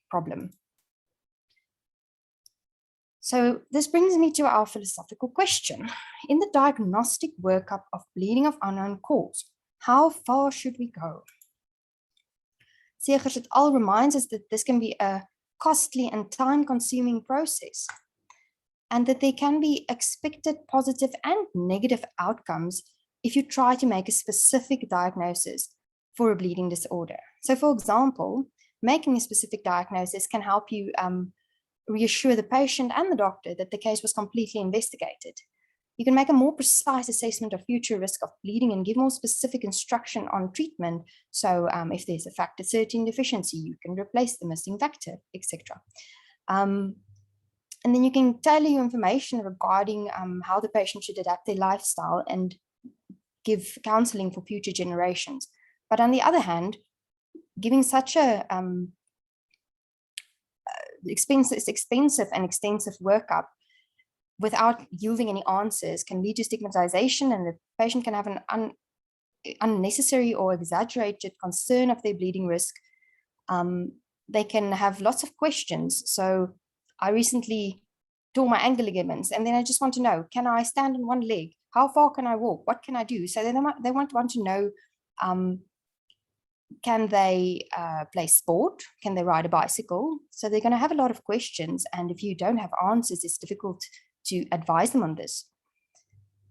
Speaker 11: problem. So this brings me to our philosophical question. In the diagnostic workup of bleeding of unknown cause, how far should we go? Segers et al. Reminds us that this can be a costly and time-consuming process, and that there can be expected positive and negative outcomes if you try to make a specific diagnosis for a bleeding disorder. So for example, making a specific diagnosis can help you reassure the patient and the doctor that the case was completely investigated. You can make a more precise assessment of future risk of bleeding and give more specific instruction on treatment. So if there's a factor 13 deficiency, you can replace the missing factor, etc. And then you can tailor your information regarding how the patient should adapt their lifestyle and give counseling for future generations. But on the other hand, giving such a expensive and extensive workup without yielding any answers can lead to stigmatization, and the patient can have an unnecessary or exaggerated concern of their bleeding risk. They can have lots of questions. So I recently tore my ankle ligaments, and then I just want to know, can I stand on one leg? How far can I walk? What can I do? So they want to know, can they play sport? Can they ride a bicycle? So they're going to have a lot of questions. And if you don't have answers, it's difficult to advise them on this.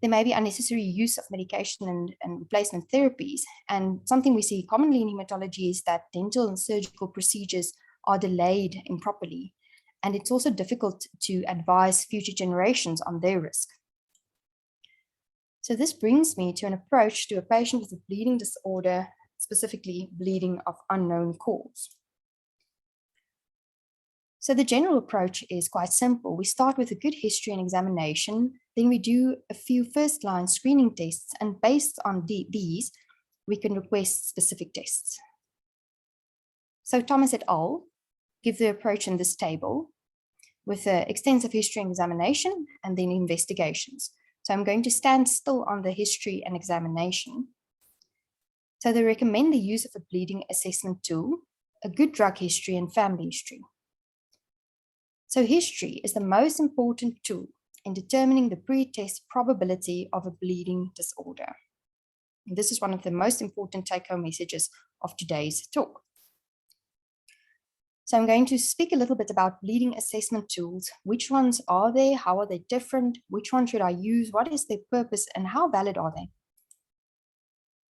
Speaker 11: There may be unnecessary use of medication and replacement therapies. And something we see commonly in hematology is that dental and surgical procedures are delayed improperly. And it's also difficult to advise future generations on their risk. So this brings me to an approach to a patient with a bleeding disorder, specifically bleeding of unknown cause. So the general approach is quite simple. We start with a good history and examination, then we do a few first-line screening tests, and based on these, we can request specific tests. So Thomas et al. Give the approach in this table with an extensive history and examination and then investigations. So I'm going to stand still on the history and examination. So they recommend the use of a bleeding assessment tool, a good drug history, and family history. So history is the most important tool in determining the pre-test probability of a bleeding disorder. And this is one of the most important take-home messages of today's talk. So I'm going to speak a little bit about bleeding assessment tools. Which ones are there? How are they different? Which one should I use? What is their purpose and how valid are they?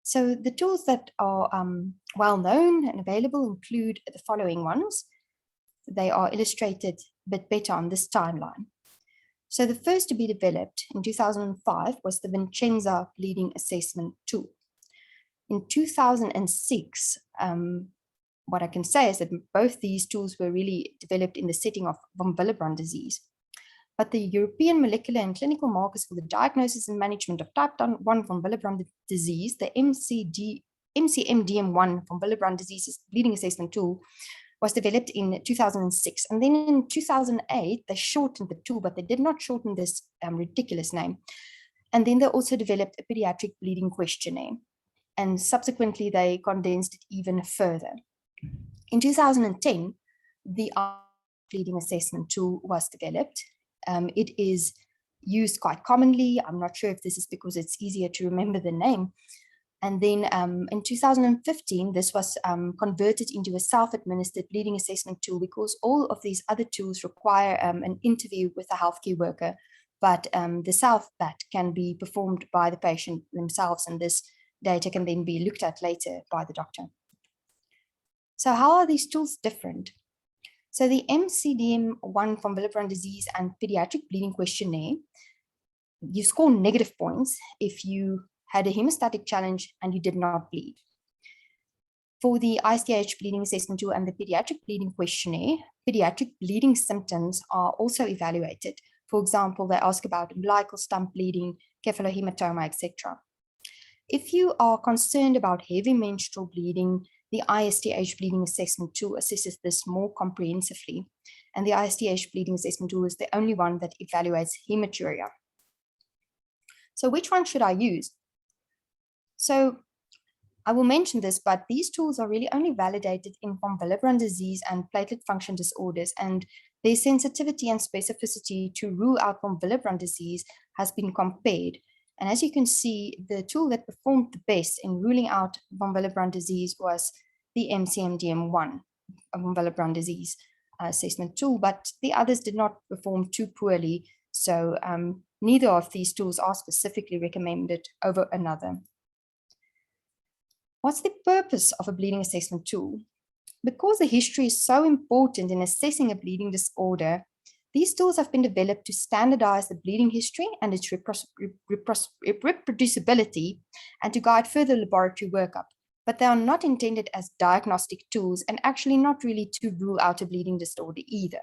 Speaker 11: So the tools that are well known and available include the following ones. They are illustrated a bit better on this timeline. So the first to be developed in 2005 was the Vincenza bleeding assessment tool. In 2006, what I can say is that both these tools were really developed in the setting of von Willebrand disease. But the European Molecular and Clinical Markers for the Diagnosis and Management of Type 1 von Willebrand disease, the MCMDM1 von Willebrand disease bleeding assessment tool, was developed in 2006. And then in 2008, they shortened the tool, but they did not shorten this ridiculous name. And then they also developed a pediatric bleeding questionnaire. And subsequently, they condensed it even further. In 2010, the bleeding assessment tool was developed. It is used quite commonly. I'm not sure if this is because it's easier to remember the name. And then in 2015, this was converted into a self-administered bleeding assessment tool because all of these other tools require an interview with a healthcare worker, but the self-PAT can be performed by the patient themselves, and this data can then be looked at later by the doctor. So how are these tools different? So the MCDM1 von Willebrand disease and pediatric bleeding questionnaire, you score negative points if you had a hemostatic challenge and you did not bleed. For the ISTH bleeding assessment tool and the pediatric bleeding questionnaire, pediatric bleeding symptoms are also evaluated. For example, they ask about umbilical stump bleeding, cephalohematoma, etc. If you are concerned about heavy menstrual bleeding, the ISTH bleeding assessment tool assesses this more comprehensively, and the ISTH bleeding assessment tool is the only one that evaluates hematuria. So which one should I use? So I will mention this, but these tools are really only validated in von Willebrand disease and platelet function disorders, and their sensitivity and specificity to rule out von Willebrand disease has been compared. And as you can see, the tool that performed the best in ruling out von Willebrand disease was the MCMDM1 von Willebrand disease assessment tool, but the others did not perform too poorly. So neither of these tools are specifically recommended over another. What's the purpose of a bleeding assessment tool? Because the history is so important in assessing a bleeding disorder, these tools have been developed to standardize the bleeding history and its reproducibility and to guide further laboratory workup, but they are not intended as diagnostic tools and actually not really to rule out a bleeding disorder either.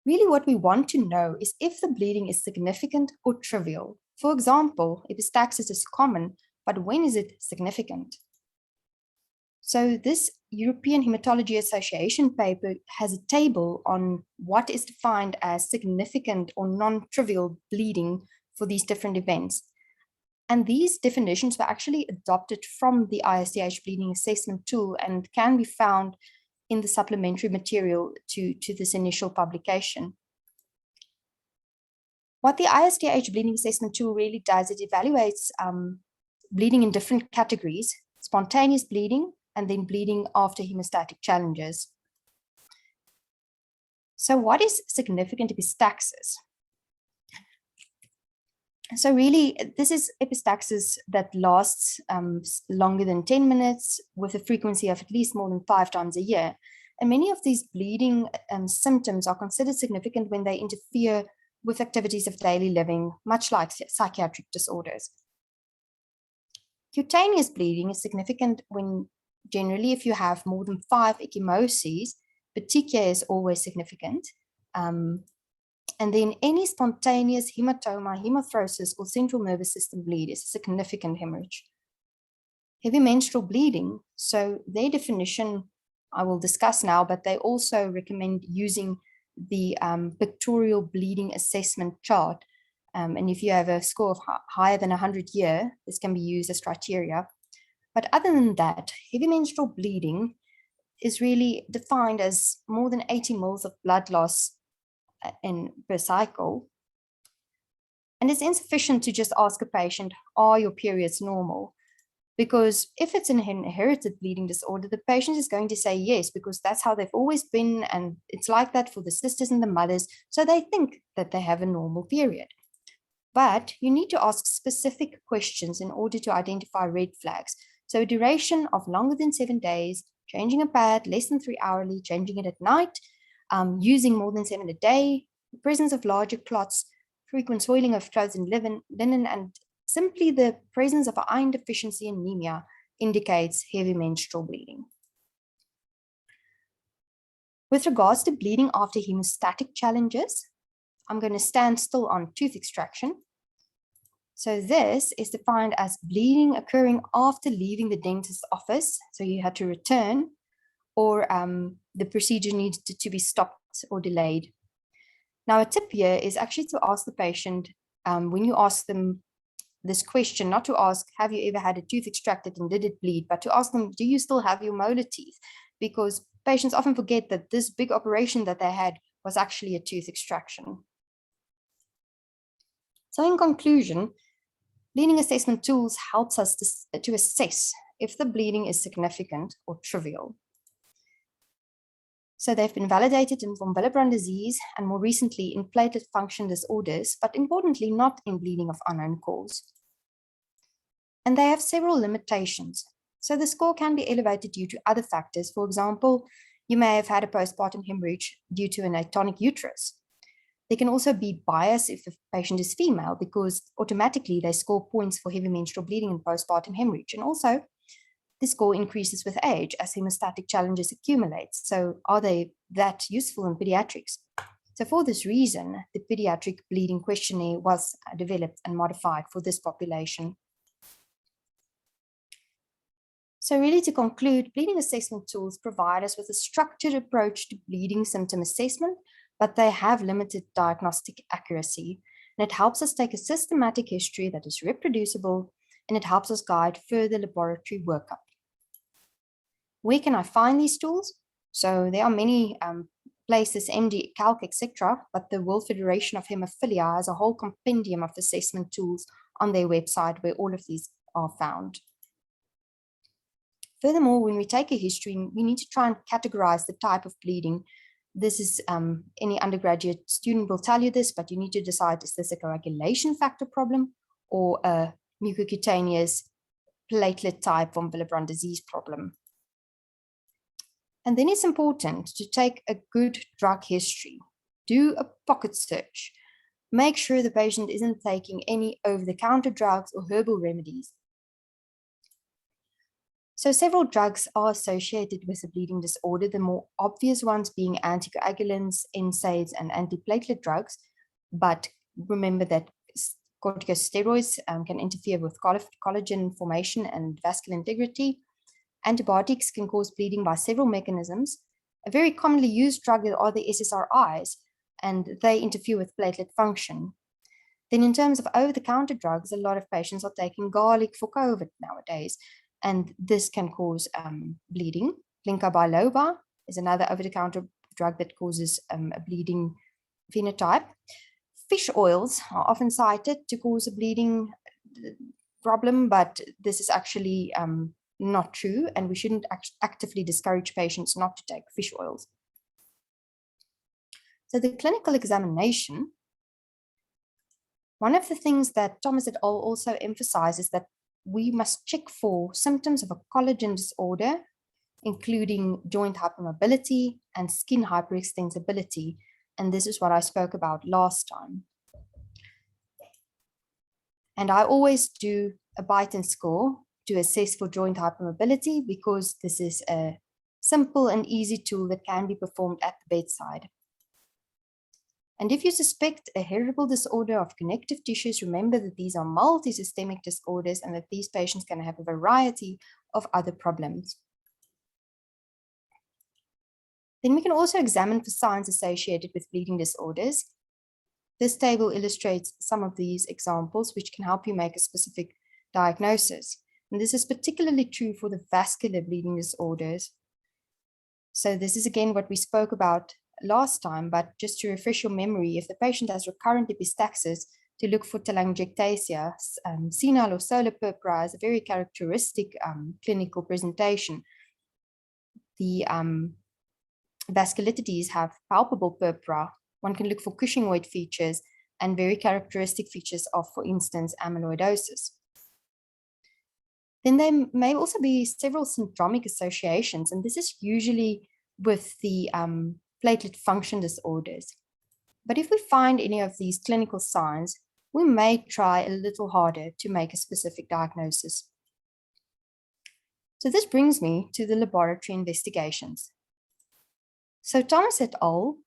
Speaker 11: Really what we want to know is if the bleeding is significant or trivial. For example, epistaxis is common, but when is it significant? So this European Hematology Association paper has a table on what is defined as significant or non-trivial bleeding for these different events. And these definitions were actually adopted from the ISTH bleeding assessment tool and can be found in the supplementary material to this initial publication. What the ISTH bleeding assessment tool really does, it evaluates bleeding in different categories: spontaneous bleeding, and then bleeding after hemostatic challenges. So what is significant epistaxis? So really, this is epistaxis that lasts longer than 10 minutes with a frequency of at least more than 5 times a year. And many of these bleeding symptoms are considered significant when they interfere with activities of daily living, much like psychiatric disorders. Cutaneous bleeding is significant when generally if you have more than 5 ecchymoses, petechia is always significant. And then any spontaneous hematoma, hemothrosis, or central nervous system bleed is a significant hemorrhage. Heavy menstrual bleeding, so their definition I will discuss now, but they also recommend using the pictorial bleeding assessment chart. And if you have a score of higher than 100 year, this can be used as criteria. But other than that, heavy menstrual bleeding is really defined as more than 80 mils of blood loss per cycle. And it's insufficient to just ask a patient, are your periods normal? Because if it's an inherited bleeding disorder, the patient is going to say yes, because that's how they've always been, and it's like that for the sisters and the mothers, so they think that they have a normal period. But you need to ask specific questions in order to identify red flags. So duration of longer than 7 days, changing a pad less than 3 hourly, changing it at night, using more than 7 a day, the presence of larger clots, frequent soiling of clothes and linen, and simply the presence of iron deficiency anemia indicates heavy menstrual bleeding. With regards to bleeding after hemostatic challenges, I'm going to stand still on tooth extraction. So this is defined as bleeding occurring after leaving the dentist's office, so you had to return, or the procedure needs to be stopped or delayed. Now, a tip here is actually to ask the patient, when you ask them this question, not to ask, have you ever had a tooth extracted and did it bleed, but to ask them, do you still have your molar teeth? Because patients often forget that this big operation that they had was actually a tooth extraction. So in conclusion, bleeding assessment tools helps us to assess if the bleeding is significant or trivial. So they've been validated in von Willebrand disease and more recently in platelet function disorders, but importantly not in bleeding of unknown cause. and they have several limitations. So the score can be elevated due to other factors. For example, you may have had a postpartum hemorrhage due to an atonic uterus. There can also be bias if the patient is female, because automatically they score points for heavy menstrual bleeding and postpartum hemorrhage. And also, the score increases with age as hemostatic challenges accumulate. So are they that useful in pediatrics? So for this reason, the pediatric bleeding questionnaire was developed and modified for this population. So really, to conclude, bleeding assessment tools provide us with a structured approach to bleeding symptom assessment, but they have limited diagnostic accuracy. And it helps us take a systematic history that is reproducible, and it helps us guide further laboratory workup. Where can I find these tools? So there are many places, MD, Calc, etc., but the World Federation of Hemophilia has a whole compendium of assessment tools on their website where all of these are found. Furthermore, when we take a history, we need to try and categorize the type of bleeding. This is, any undergraduate student will tell you this, but you need to decide, is this a coagulation factor problem or a mucocutaneous platelet type von Willebrand disease problem? And then it's important to take a good drug history, do a pocket search, make sure the patient isn't taking any over-the-counter drugs or herbal remedies. So several drugs are associated with a bleeding disorder, the more obvious ones being anticoagulants, NSAIDs, and antiplatelet drugs. But remember that corticosteroids can interfere with collagen formation and vascular integrity. Antibiotics can cause bleeding by several mechanisms. A very commonly used drug are the SSRIs, and they interfere with platelet function. Then in terms of over-the-counter drugs, a lot of patients are taking garlic for COVID nowadays, and this can cause bleeding. Ginkgo biloba is another over-the-counter drug that causes a bleeding phenotype. Fish oils are often cited to cause a bleeding problem, but this is actually not true, and we shouldn't actively discourage patients not to take fish oils. So the clinical examination, one of the things that Thomas et al. Also emphasizes that we must check for symptoms of a collagen disorder, including joint hypermobility and skin hyperextensibility. And this is what I spoke about last time. And I always do a Beighton score to assess for joint hypermobility, because this is a simple and easy tool that can be performed at the bedside. And if you suspect a heritable disorder of connective tissues, remember that these are multisystemic disorders and that these patients can have a variety of other problems. Then we can also examine for signs associated with bleeding disorders. This table illustrates some of these examples, which can help you make a specific diagnosis. And this is particularly true for the vascular bleeding disorders. So this is again what we spoke about last time, but just to refresh your memory, if the patient has recurrent epistaxis, to look for telangiectasia. Senile or solar purpura is a very characteristic clinical presentation. The vasculitides have palpable purpura. One can look for Cushingoid features, and very characteristic features of, for instance, amyloidosis. Then there may also be several syndromic associations, and this is usually with the platelet function disorders. But if we find any of these clinical signs, we may try a little harder to make a specific diagnosis. So this brings me to the laboratory investigations. So Thomas et al.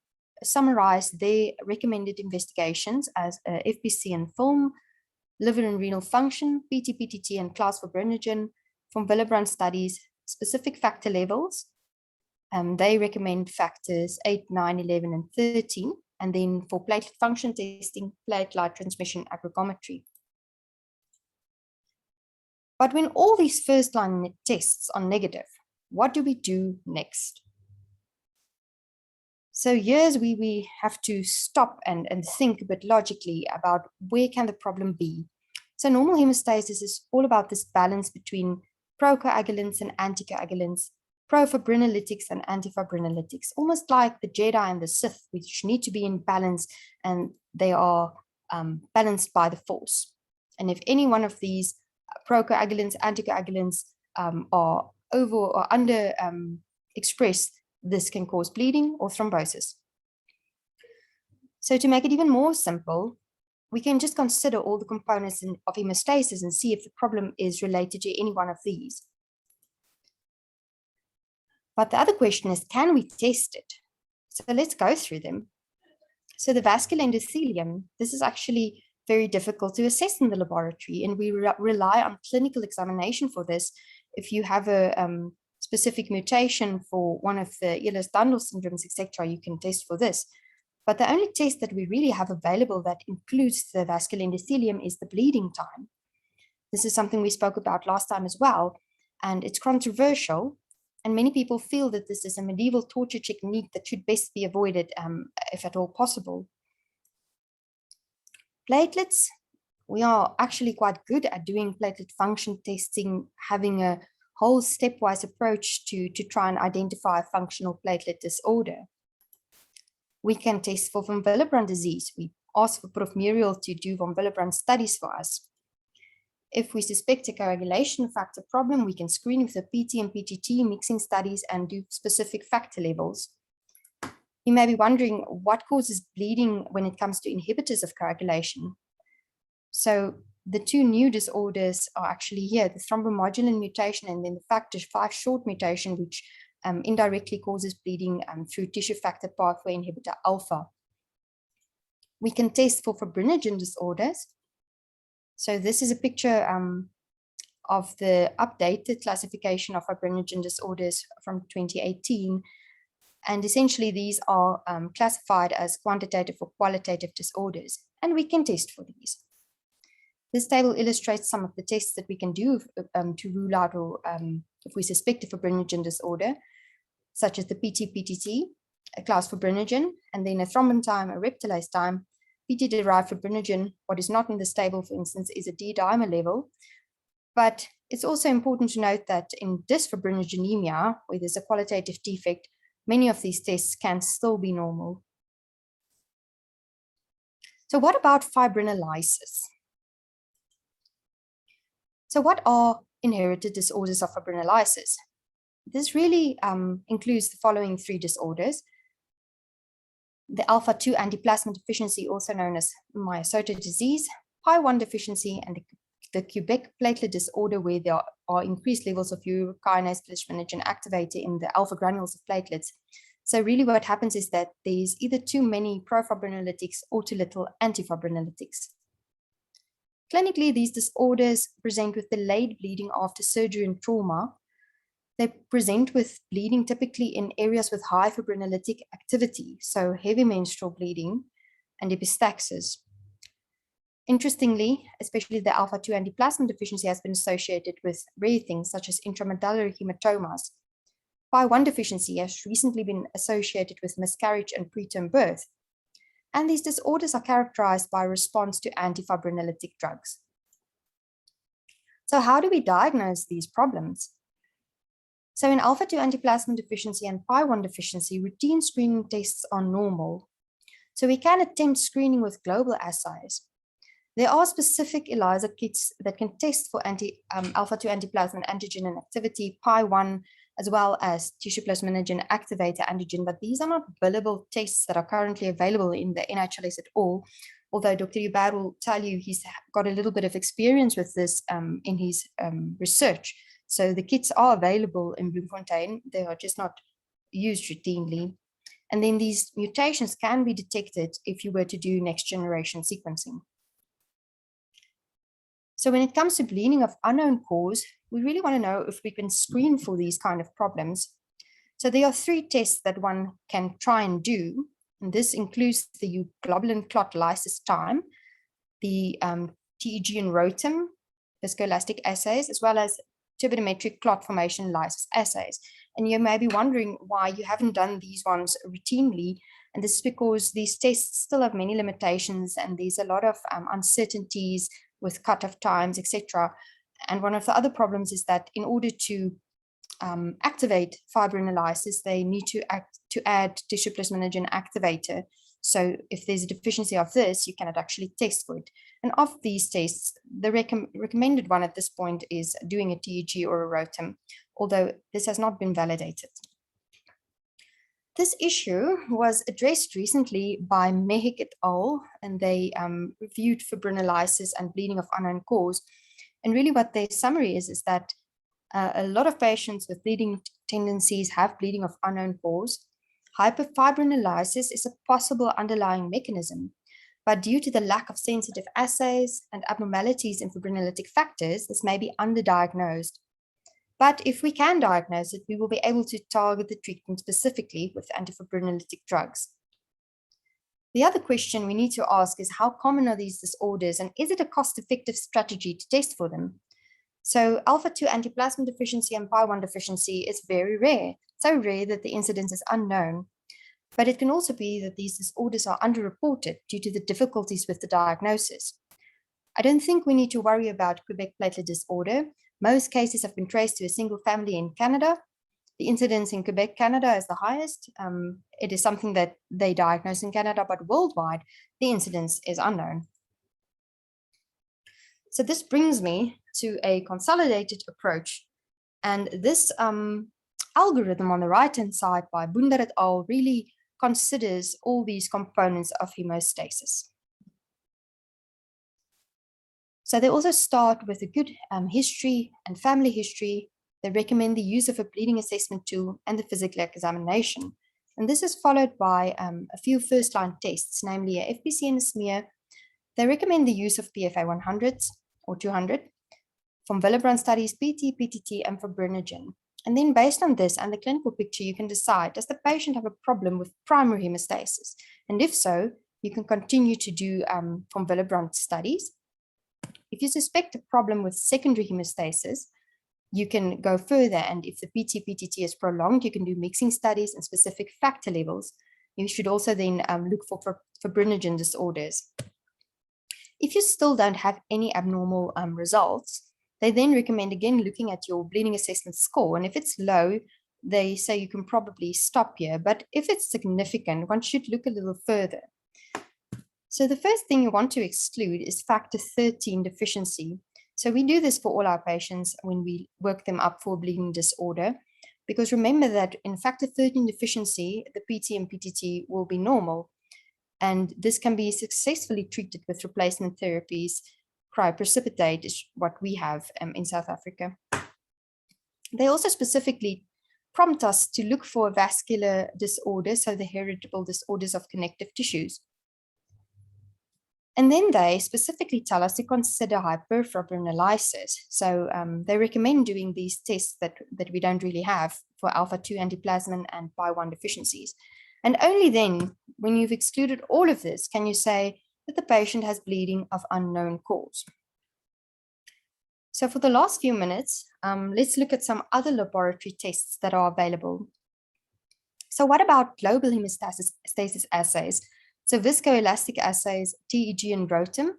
Speaker 11: Summarized their recommended investigations as FBC and film, liver and renal function, PT-PTT and class fibrinogen, from Willebrand studies, specific factor levels. They recommend factors 8, 9, 11, and 13. And then for platelet function testing, platelet transmission aggregometry. But when all these first-line tests are negative, what do we do next? So here's where we have to stop and think a bit logically about where can the problem be. So normal hemostasis is all about this balance between procoagulants and anticoagulants, profibrinolytics and antifibrinolytics, almost like the Jedi and the Sith, which need to be in balance, and they are balanced by the Force. And if any one of these procoagulants, anticoagulants are over or under expressed, this can cause bleeding or thrombosis. So to make it even more simple, we can just consider all the components of hemostasis and see if the problem is related to any one of these. But the other question is, can we test it? So let's go through them. So the vascular endothelium, this is actually very difficult to assess in the laboratory, and we rely on clinical examination for this. If you have a specific mutation for one of the Ehlers-Danlos syndromes, etc., you can test for this. But the only test that we really have available that includes the vascular endothelium is the bleeding time. This is something we spoke about last time as well, and it's controversial. And many people feel that this is a medieval torture technique that should best be avoided if at all possible. Platelets, we are actually quite good at doing platelet function testing, having a whole stepwise approach to try and identify a functional platelet disorder. We can test for von Willebrand disease. We ask for Prof. Muriel to do von Willebrand studies for us. If we suspect a coagulation factor problem, we can screen with the PT and PGT mixing studies and do specific factor levels. You may be wondering what causes bleeding when it comes to inhibitors of coagulation. So the two new disorders are actually here, the thrombomodulin mutation and then the factor V short mutation, which indirectly causes bleeding through tissue factor pathway inhibitor alpha. We can test for fibrinogen disorders. So this is a picture of the updated classification of fibrinogen disorders from 2018. And essentially these are classified as quantitative or qualitative disorders, and we can test for these. This table illustrates some of the tests that we can do to rule out or if we suspect a fibrinogen disorder, such as the PT-PTT, a class fibrinogen, and then a thrombin time, a reptilase time. PT-derived fibrinogen, what is not in this table, for instance, is a D-dimer level. But it's also important to note that in dysfibrinogenemia, where there's a qualitative defect, many of these tests can still be normal. So what about fibrinolysis? So what are inherited disorders of fibrinolysis? This really includes the following three disorders: the alpha-2 antiplasma deficiency, also known as myasota disease, PI1 deficiency, and the Quebec platelet disorder, where there are increased levels of urokinase plasminogen activator in the alpha granules of platelets. So really what happens is that there's either too many profibrinolytics or too little antifibrinolytics. Clinically, these disorders present with delayed bleeding after surgery and trauma. They present with bleeding typically in areas with high fibrinolytic activity, so heavy menstrual bleeding and epistaxis. Interestingly, especially the alpha-2 antiplasma deficiency has been associated with rare things such as intramedullary hematomas. PI1 deficiency has recently been associated with miscarriage and preterm birth. And these disorders are characterized by response to antifibrinolytic drugs. So how do we diagnose these problems? So in alpha-2 antiplasma deficiency and PI1 deficiency, routine screening tests are normal. So we can attempt screening with global assays. There are specific ELISA kits that can test for alpha-2 antiplasma antigen and activity, PI1, as well as tissue plasminogen activator antigen, but these are not billable tests that are currently available in the NHLS at all. Although Dr. Hubert will tell you he's got a little bit of experience with this in his research. So the kits are available in Bloemfontein, they are just not used routinely. And then these mutations can be detected if you were to do next generation sequencing. So when it comes to bleeding of unknown cause, we really want to know if we can screen for these kind of problems. So there are three tests that one can try and do. And this includes the globulin clot lysis time, the TEG and ROTEM, viscoelastic assays, as well as turbidimetric clot formation lysis assays. And you may be wondering why you haven't done these ones routinely. And this is because these tests still have many limitations and there's a lot of uncertainties with cutoff times, etc. And one of the other problems is that in order to activate fibrinolysis, they need to add tissue plasminogen activator. So if there's a deficiency of this, you cannot actually test for it. And of these tests, the recommended one at this point is doing a TEG or a ROTEM, although this has not been validated. This issue was addressed recently by Mehik et al., and they reviewed fibrinolysis and bleeding of unknown cause. And really what their summary is that a lot of patients with bleeding tendencies have bleeding of unknown cause. Hyperfibrinolysis is a possible underlying mechanism, but due to the lack of sensitive assays and abnormalities in fibrinolytic factors, this may be underdiagnosed. But if we can diagnose it, we will be able to target the treatment specifically with antifibrinolytic drugs. The other question we need to ask is how common are these disorders, and is it a cost-effective strategy to test for them? So alpha-2 antiplasmin deficiency and PI1 deficiency is very rare, so rare that the incidence is unknown. But it can also be that these disorders are underreported due to the difficulties with the diagnosis. I don't think we need to worry about Quebec platelet disorder. Most cases have been traced to a single family in Canada. The incidence in Quebec, Canada is the highest. It is something that they diagnose in Canada, but worldwide, the incidence is unknown. So this brings me to a consolidated approach. And this algorithm on the right-hand side by Bunder et al. Really considers all these components of hemostasis. So they also start with a good history and family history. They recommend the use of a bleeding assessment tool and the physical examination. And this is followed by a few first-line tests, namely a FBC and a smear. They recommend the use of PFA 100 or 200, from Willebrand studies, PT, PTT, and fibrinogen. And then based on this and the clinical picture, you can decide, does the patient have a problem with primary hemostasis? And if so, you can continue to do from Willebrand studies. If you suspect a problem with secondary hemostasis, you can go further. And if the PT-PTT is prolonged, you can do mixing studies and specific factor levels. You should also then look for fibrinogen disorders. If you still don't have any abnormal results, they then recommend again looking at your bleeding assessment score. And if it's low, they say you can probably stop here. But if it's significant, one should look a little further. So the first thing you want to exclude is factor 13 deficiency. So we do this for all our patients when we work them up for a bleeding disorder, because remember that in factor 13 deficiency, the PT and PTT will be normal. And this can be successfully treated with replacement therapies. Cryoprecipitate is what we have in South Africa. They also specifically prompt us to look for vascular disorders, so the heritable disorders of connective tissues. And then they specifically tell us to consider hyperfibrinolysis. So they recommend doing these tests that we don't really have for alpha-2 antiplasmin and PI1 deficiencies. And only then, when you've excluded all of this, can you say that the patient has bleeding of unknown cause. So for the last few minutes, let's look at some other laboratory tests that are available. So what about global hemostasis assays? So viscoelastic assays, TEG and ROTEM.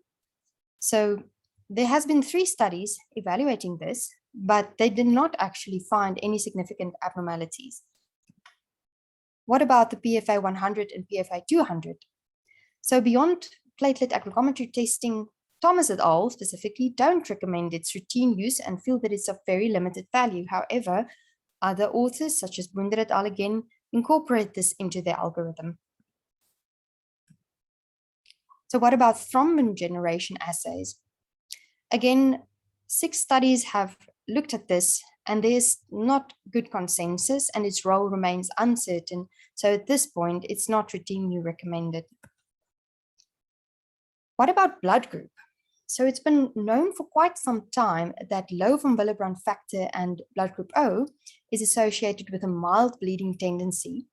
Speaker 11: So there has been 3 studies evaluating this, but they did not actually find any significant abnormalities. What about the PFA 100 and PFA 200? So beyond platelet aggregometry testing, Thomas et al. Specifically don't recommend its routine use and feel that it's of very limited value. However, other authors, such as Bunder et al. Again, incorporate this into their algorithm. So what about thrombin generation assays? Again, 6 studies have looked at this, and there's not good consensus, and its role remains uncertain. So at this point, it's not routinely recommended. What about blood group? So it's been known for quite some time that low von Willebrand factor and blood group O is associated with a mild bleeding tendency.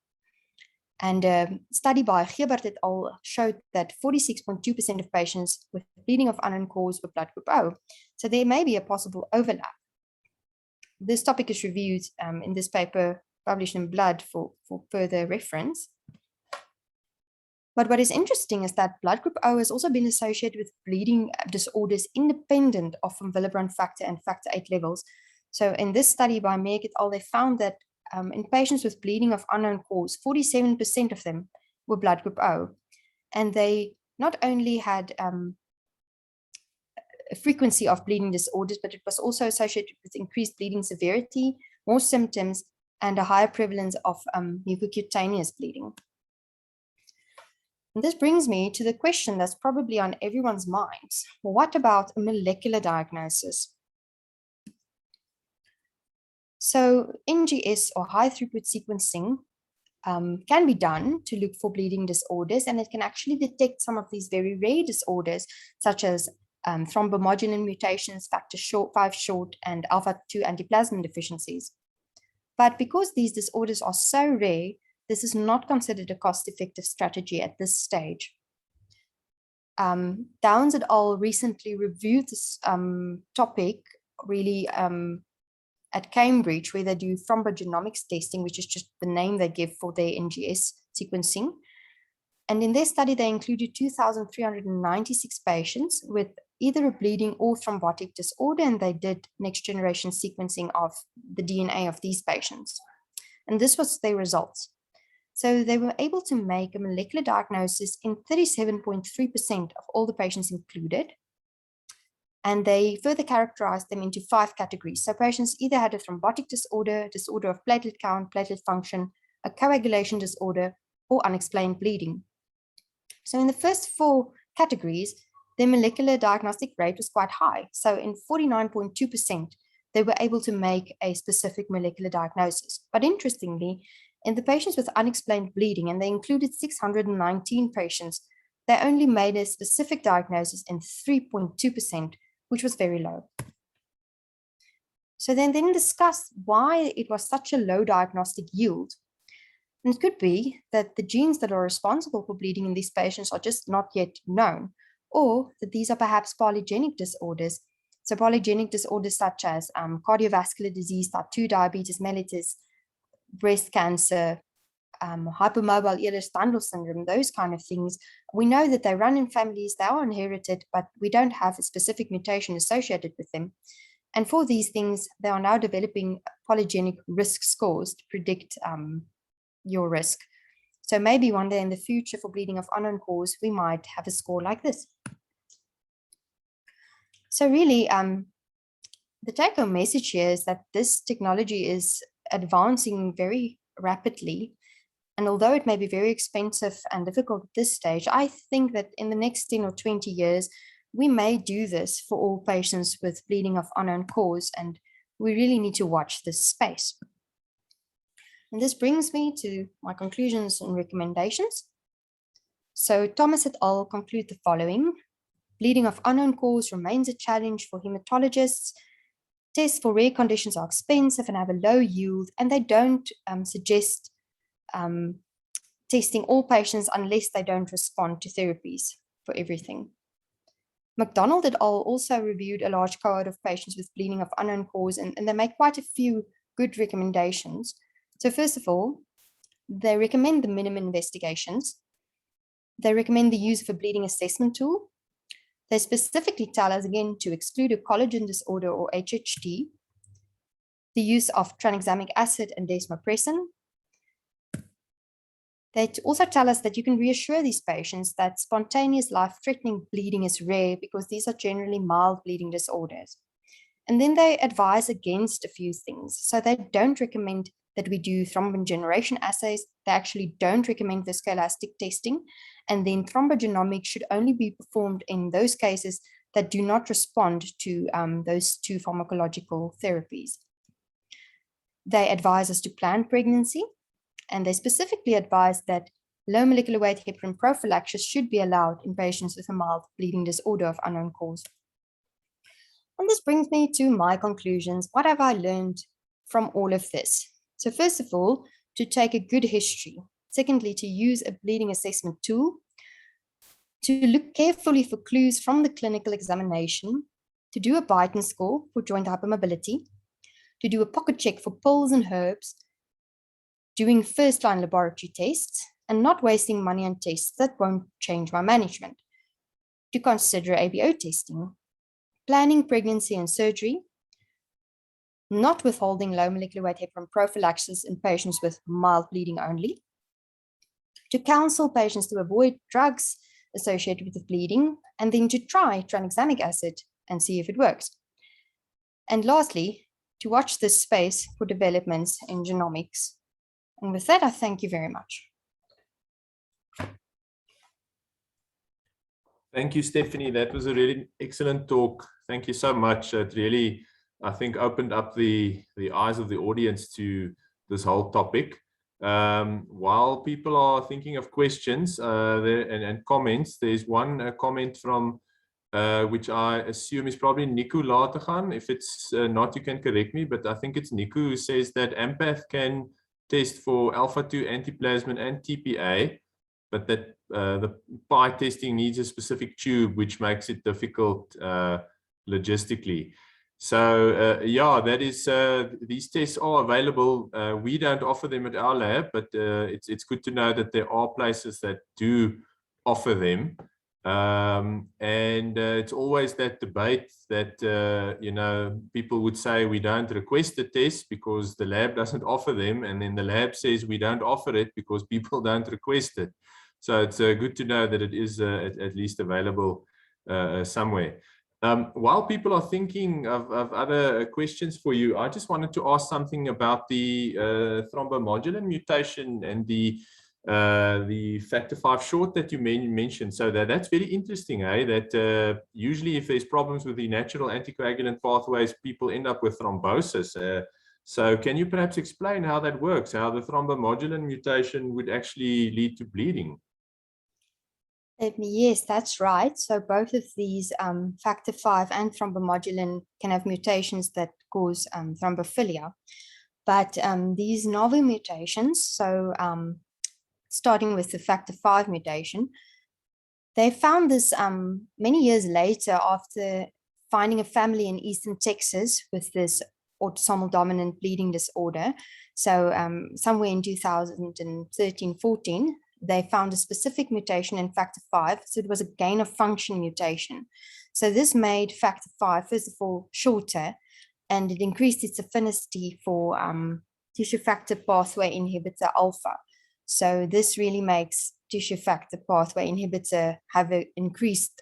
Speaker 11: And a study by Gebert et al. Showed that 46.2% of patients with bleeding of unknown cause were blood group O. So there may be a possible overlap. This topic is reviewed in this paper published in Blood for further reference. But what is interesting is that blood group O has also been associated with bleeding disorders independent of von Willebrand factor and factor 8 levels. So in this study by Meg et al., they found that in patients with bleeding of unknown cause, 47% of them were blood group O. And they not only had a frequency of bleeding disorders, but it was also associated with increased bleeding severity, more symptoms, and a higher prevalence of mucocutaneous bleeding. And this brings me to the question that's probably on everyone's minds. What about a molecular diagnosis? So NGS, or high throughput sequencing, can be done to look for bleeding disorders, and it can actually detect some of these very rare disorders, such as thrombomodulin mutations, factor 5 short, and alpha-2 antiplasmin deficiencies. But because these disorders are so rare, this is not considered a cost-effective strategy at this stage. Downs et al. Recently reviewed this topic really at Cambridge, where they do thrombogenomics testing, which is just the name they give for their NGS sequencing. And in their study, they included 2,396 patients with either a bleeding or thrombotic disorder, and they did next-generation sequencing of the DNA of these patients. And this was their results. So they were able to make a molecular diagnosis in 37.3% of all the patients included. And they further characterized them into 5 categories. So patients either had a thrombotic disorder, disorder of platelet count, platelet function, a coagulation disorder, or unexplained bleeding. So in the first 4 categories, their molecular diagnostic rate was quite high. So in 49.2%, they were able to make a specific molecular diagnosis. But interestingly, in the patients with unexplained bleeding, and they included 619 patients, they only made a specific diagnosis in 3.2%, which was very low. So then discuss why it was such a low diagnostic yield. And it could be that the genes that are responsible for bleeding in these patients are just not yet known, or that these are perhaps polygenic disorders. So polygenic disorders such as cardiovascular disease, type 2 diabetes mellitus, breast cancer, hypermobile Ehlers-Danlos syndrome, those kind of things. We know that they run in families, they are inherited, but we don't have a specific mutation associated with them. And for these things, they are now developing polygenic risk scores to predict your risk. So maybe one day in the future for bleeding of unknown cause, we might have a score like this. So really, the take-home message here is that this technology is advancing very rapidly. And although it may be very expensive and difficult at this stage, I think that in the next 10 or 20 years, we may do this for all patients with bleeding of unknown cause, and we really need to watch this space. And this brings me to my conclusions and recommendations. So Thomas et al. Conclude the following. Bleeding of unknown cause remains a challenge for hematologists. Tests for rare conditions are expensive and have a low yield, and they don't suggest testing all patients unless they don't respond to therapies for everything. McDonald et al. Also reviewed a large cohort of patients with bleeding of unknown cause, and they make quite a few good recommendations. So first of all, they recommend the minimum investigations. They recommend the use of a bleeding assessment tool. They specifically tell us, again, to exclude a collagen disorder or HHD, the use of tranexamic acid and desmopressin. They also tell us that you can reassure these patients that spontaneous life-threatening bleeding is rare because these are generally mild bleeding disorders. And then they advise against a few things. So they don't recommend that we do thrombin generation assays. They actually don't recommend viscoelastic testing. And then thrombogenomics should only be performed in those cases that do not respond to those 2 pharmacological therapies. They advise us to plan pregnancy, and they specifically advise that low molecular weight heparin prophylaxis should be allowed in patients with a mild bleeding disorder of unknown cause. And this brings me to my conclusions. What have I learned from all of this? So first of all, to take a good history. Secondly, to use a bleeding assessment tool. To look carefully for clues from the clinical examination. To do a Beighton score for joint hypermobility. To do a pocket check for pills and herbs. Doing first-line laboratory tests, and not wasting money on tests that won't change my management. To consider ABO testing. Planning pregnancy and surgery. Not withholding low molecular weight heparin prophylaxis in patients with mild bleeding only. to counsel patients to avoid drugs associated with bleeding, and then to try tranexamic acid and see if it works. And lastly, to watch this space for developments in genomics. And with that, I thank you very much.
Speaker 2: Thank you, Stephanie. That was a really excellent talk. Thank you so much. It really, I think, opened up the eyes of the audience to this whole topic. While people are thinking of questions and comments, there's one comment from which I assume is probably Niku Lategan. If it's not, you can correct me, but I think it's Niku who says that AMPATH can test for alpha-2 antiplasmin and TPA, but that the PI testing needs a specific tube, which makes it difficult logistically. So yeah, that is, these tests are available. We don't offer them at our lab, but it's good to know that there are places that do offer them. And it's always that debate that, you know, people would say we don't request the test because the lab doesn't offer them. And then the lab says we don't offer it because people don't request it. So it's good to know that it is at least available somewhere. While people are thinking of other questions for you, I just wanted to ask something about the thrombomodulin mutation and the factor V short that you mentioned. So that's very interesting, eh? That usually if there's problems with the natural anticoagulant pathways, people end up with thrombosis. So can you perhaps explain how that works, how the thrombomodulin mutation would actually lead to bleeding?
Speaker 11: Yes, that's right. So both of these factor V and thrombomodulin can have mutations that cause thrombophilia. But these novel mutations, so starting with the factor V mutation, they found this many years later after finding a family in Eastern Texas with this autosomal dominant bleeding disorder. So somewhere in 2013-14, they found a specific mutation in factor V. So it was a gain of function mutation. So this made factor V, first of all, shorter, and it increased its affinity for tissue factor pathway inhibitor alpha. So this really makes tissue factor pathway inhibitor have an increased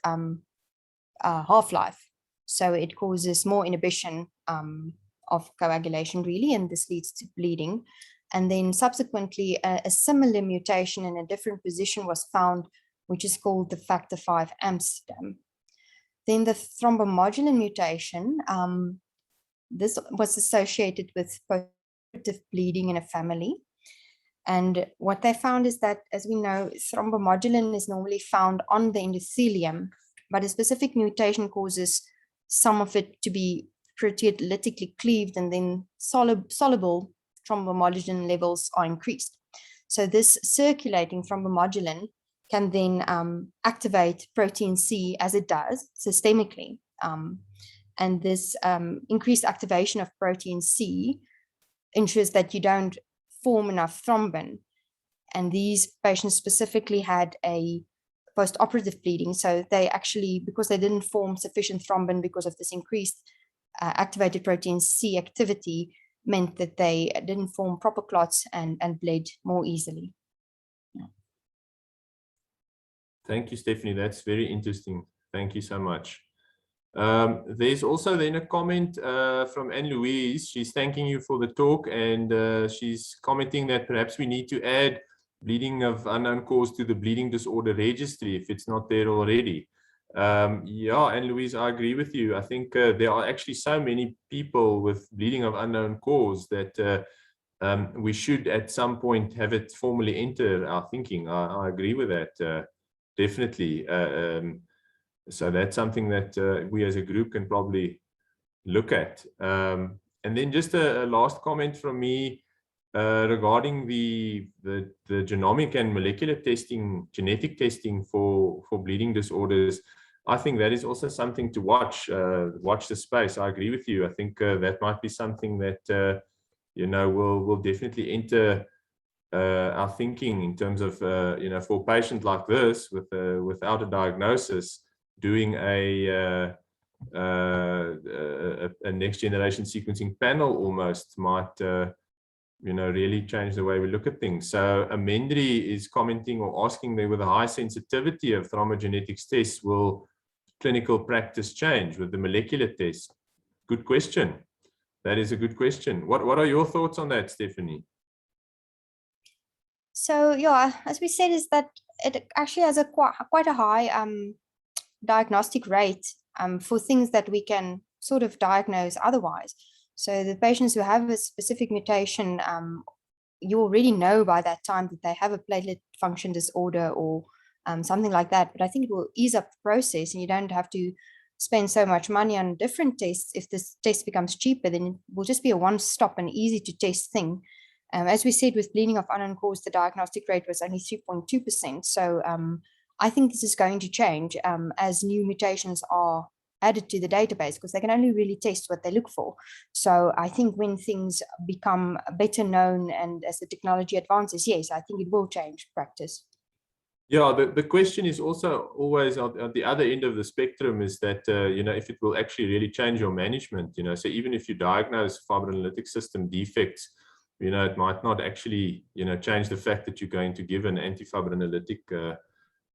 Speaker 11: half-life. So it causes more inhibition of coagulation, really, and this leads to bleeding. And then subsequently, a similar mutation in a different position was found, which is called the factor V Amsterdam. Then the thrombomodulin mutation, this was associated with postoperative bleeding in a family. And what they found is that, as we know, thrombomodulin is normally found on the endothelium, but a specific mutation causes some of it to be proteolytically cleaved, and then soluble thrombomodulin levels are increased. So this circulating thrombomodulin can then activate protein C, as it does systemically. And this increased activation of protein C ensures that you don't form enough thrombin. And these patients specifically had a post-operative bleeding. So they actually, because they didn't form sufficient thrombin because of this increased activated protein C activity, meant that they didn't form proper clots and bled more easily. Yeah.
Speaker 2: Thank you, Stephanie. That's very interesting. Thank you so much. There's also then a comment from Anne-Louise. She's thanking you for the talk, and she's commenting that perhaps we need to add bleeding of unknown cause to the bleeding disorder registry if it's not there already. Yeah, Anne-Louise, I agree with you. I think there are actually so many people with bleeding of unknown cause that we should at some point have it formally enter our thinking. I agree with that, definitely. So that's something that we as a group can probably look at. And then just a last comment from me regarding the genomic and molecular testing, genetic testing for bleeding disorders. I think that is also something to watch the space. I agree with you. I think that might be something that, you know, will definitely enter our thinking in terms of, you know, for a patient like this without a diagnosis, doing a next generation sequencing panel almost might really change the way we look at things. So Amendri is commenting or asking there, with a high sensitivity of thrombogenetics tests, will clinical practice change with the molecular test? Good question. That is a good question. What are your thoughts on that, Stephanie?
Speaker 11: So yeah, as we said, is that it actually has a quite a high diagnostic rate for things that we can sort of diagnose otherwise. So the patients who have a specific mutation, you already know by that time that they have a platelet function disorder or something like that. But I think it will ease up the process, and you don't have to spend so much money on different tests. If this test becomes cheaper, then it will just be a one-stop and easy to test thing. As we said, with bleeding of unknown cause, the diagnostic rate was only 3.2%. So I think this is going to change as new mutations are added to the database, because they can only really test what they look for. So I think when things become better known and as the technology advances, yes, I think it will change practice.
Speaker 2: Yeah, the question is also always at the other end of the spectrum, is that, if it will actually really change your management, so even if you diagnose fibrinolytic system defects, it might not actually, change the fact that you're going to give an antifibrinolytic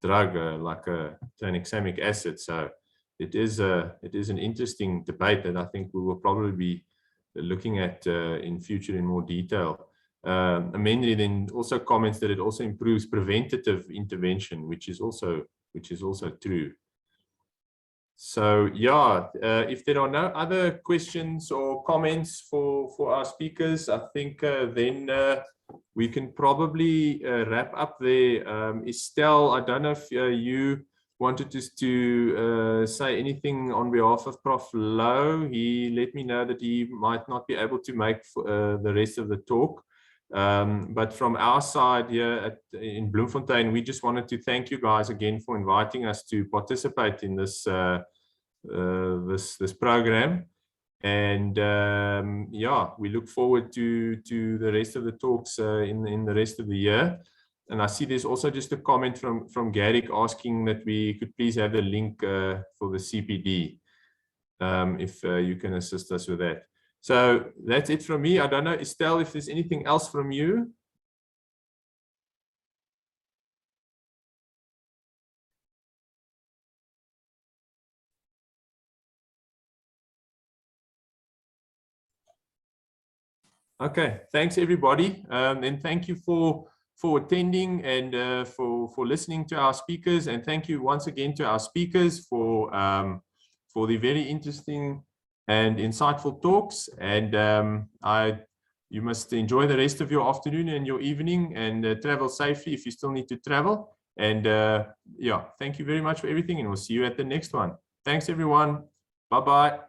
Speaker 2: drug like a tranexamic acid. So it is an interesting debate that I think we will probably be looking at in future in more detail. Amendri then also comments that it also improves preventative intervention, which is also true. So yeah, if there are no other questions or comments for our speakers, I think then we can probably wrap up there. Estelle, I don't know if you wanted to say anything on behalf of Prof. Lowe. He let me know that he might not be able to make the rest of the talk. But from our side here in Bloemfontein, we just wanted to thank you guys again for inviting us to participate in this this program. And yeah, we look forward to the rest of the talks in the rest of the year. And I see there's also just a comment from Garrick asking that we could please have the link for the CPD, if you can assist us with that. So that's it from me. I don't know, Estelle, if there's anything else from you. Okay, thanks everybody. And thank you for attending and for listening to our speakers. And thank you once again to our speakers for the very interesting and insightful talks. And you must enjoy the rest of your afternoon and your evening, and travel safely if you still need to travel. And yeah, thank you very much for everything, and we'll see you at the next one. Thanks everyone. Bye-bye.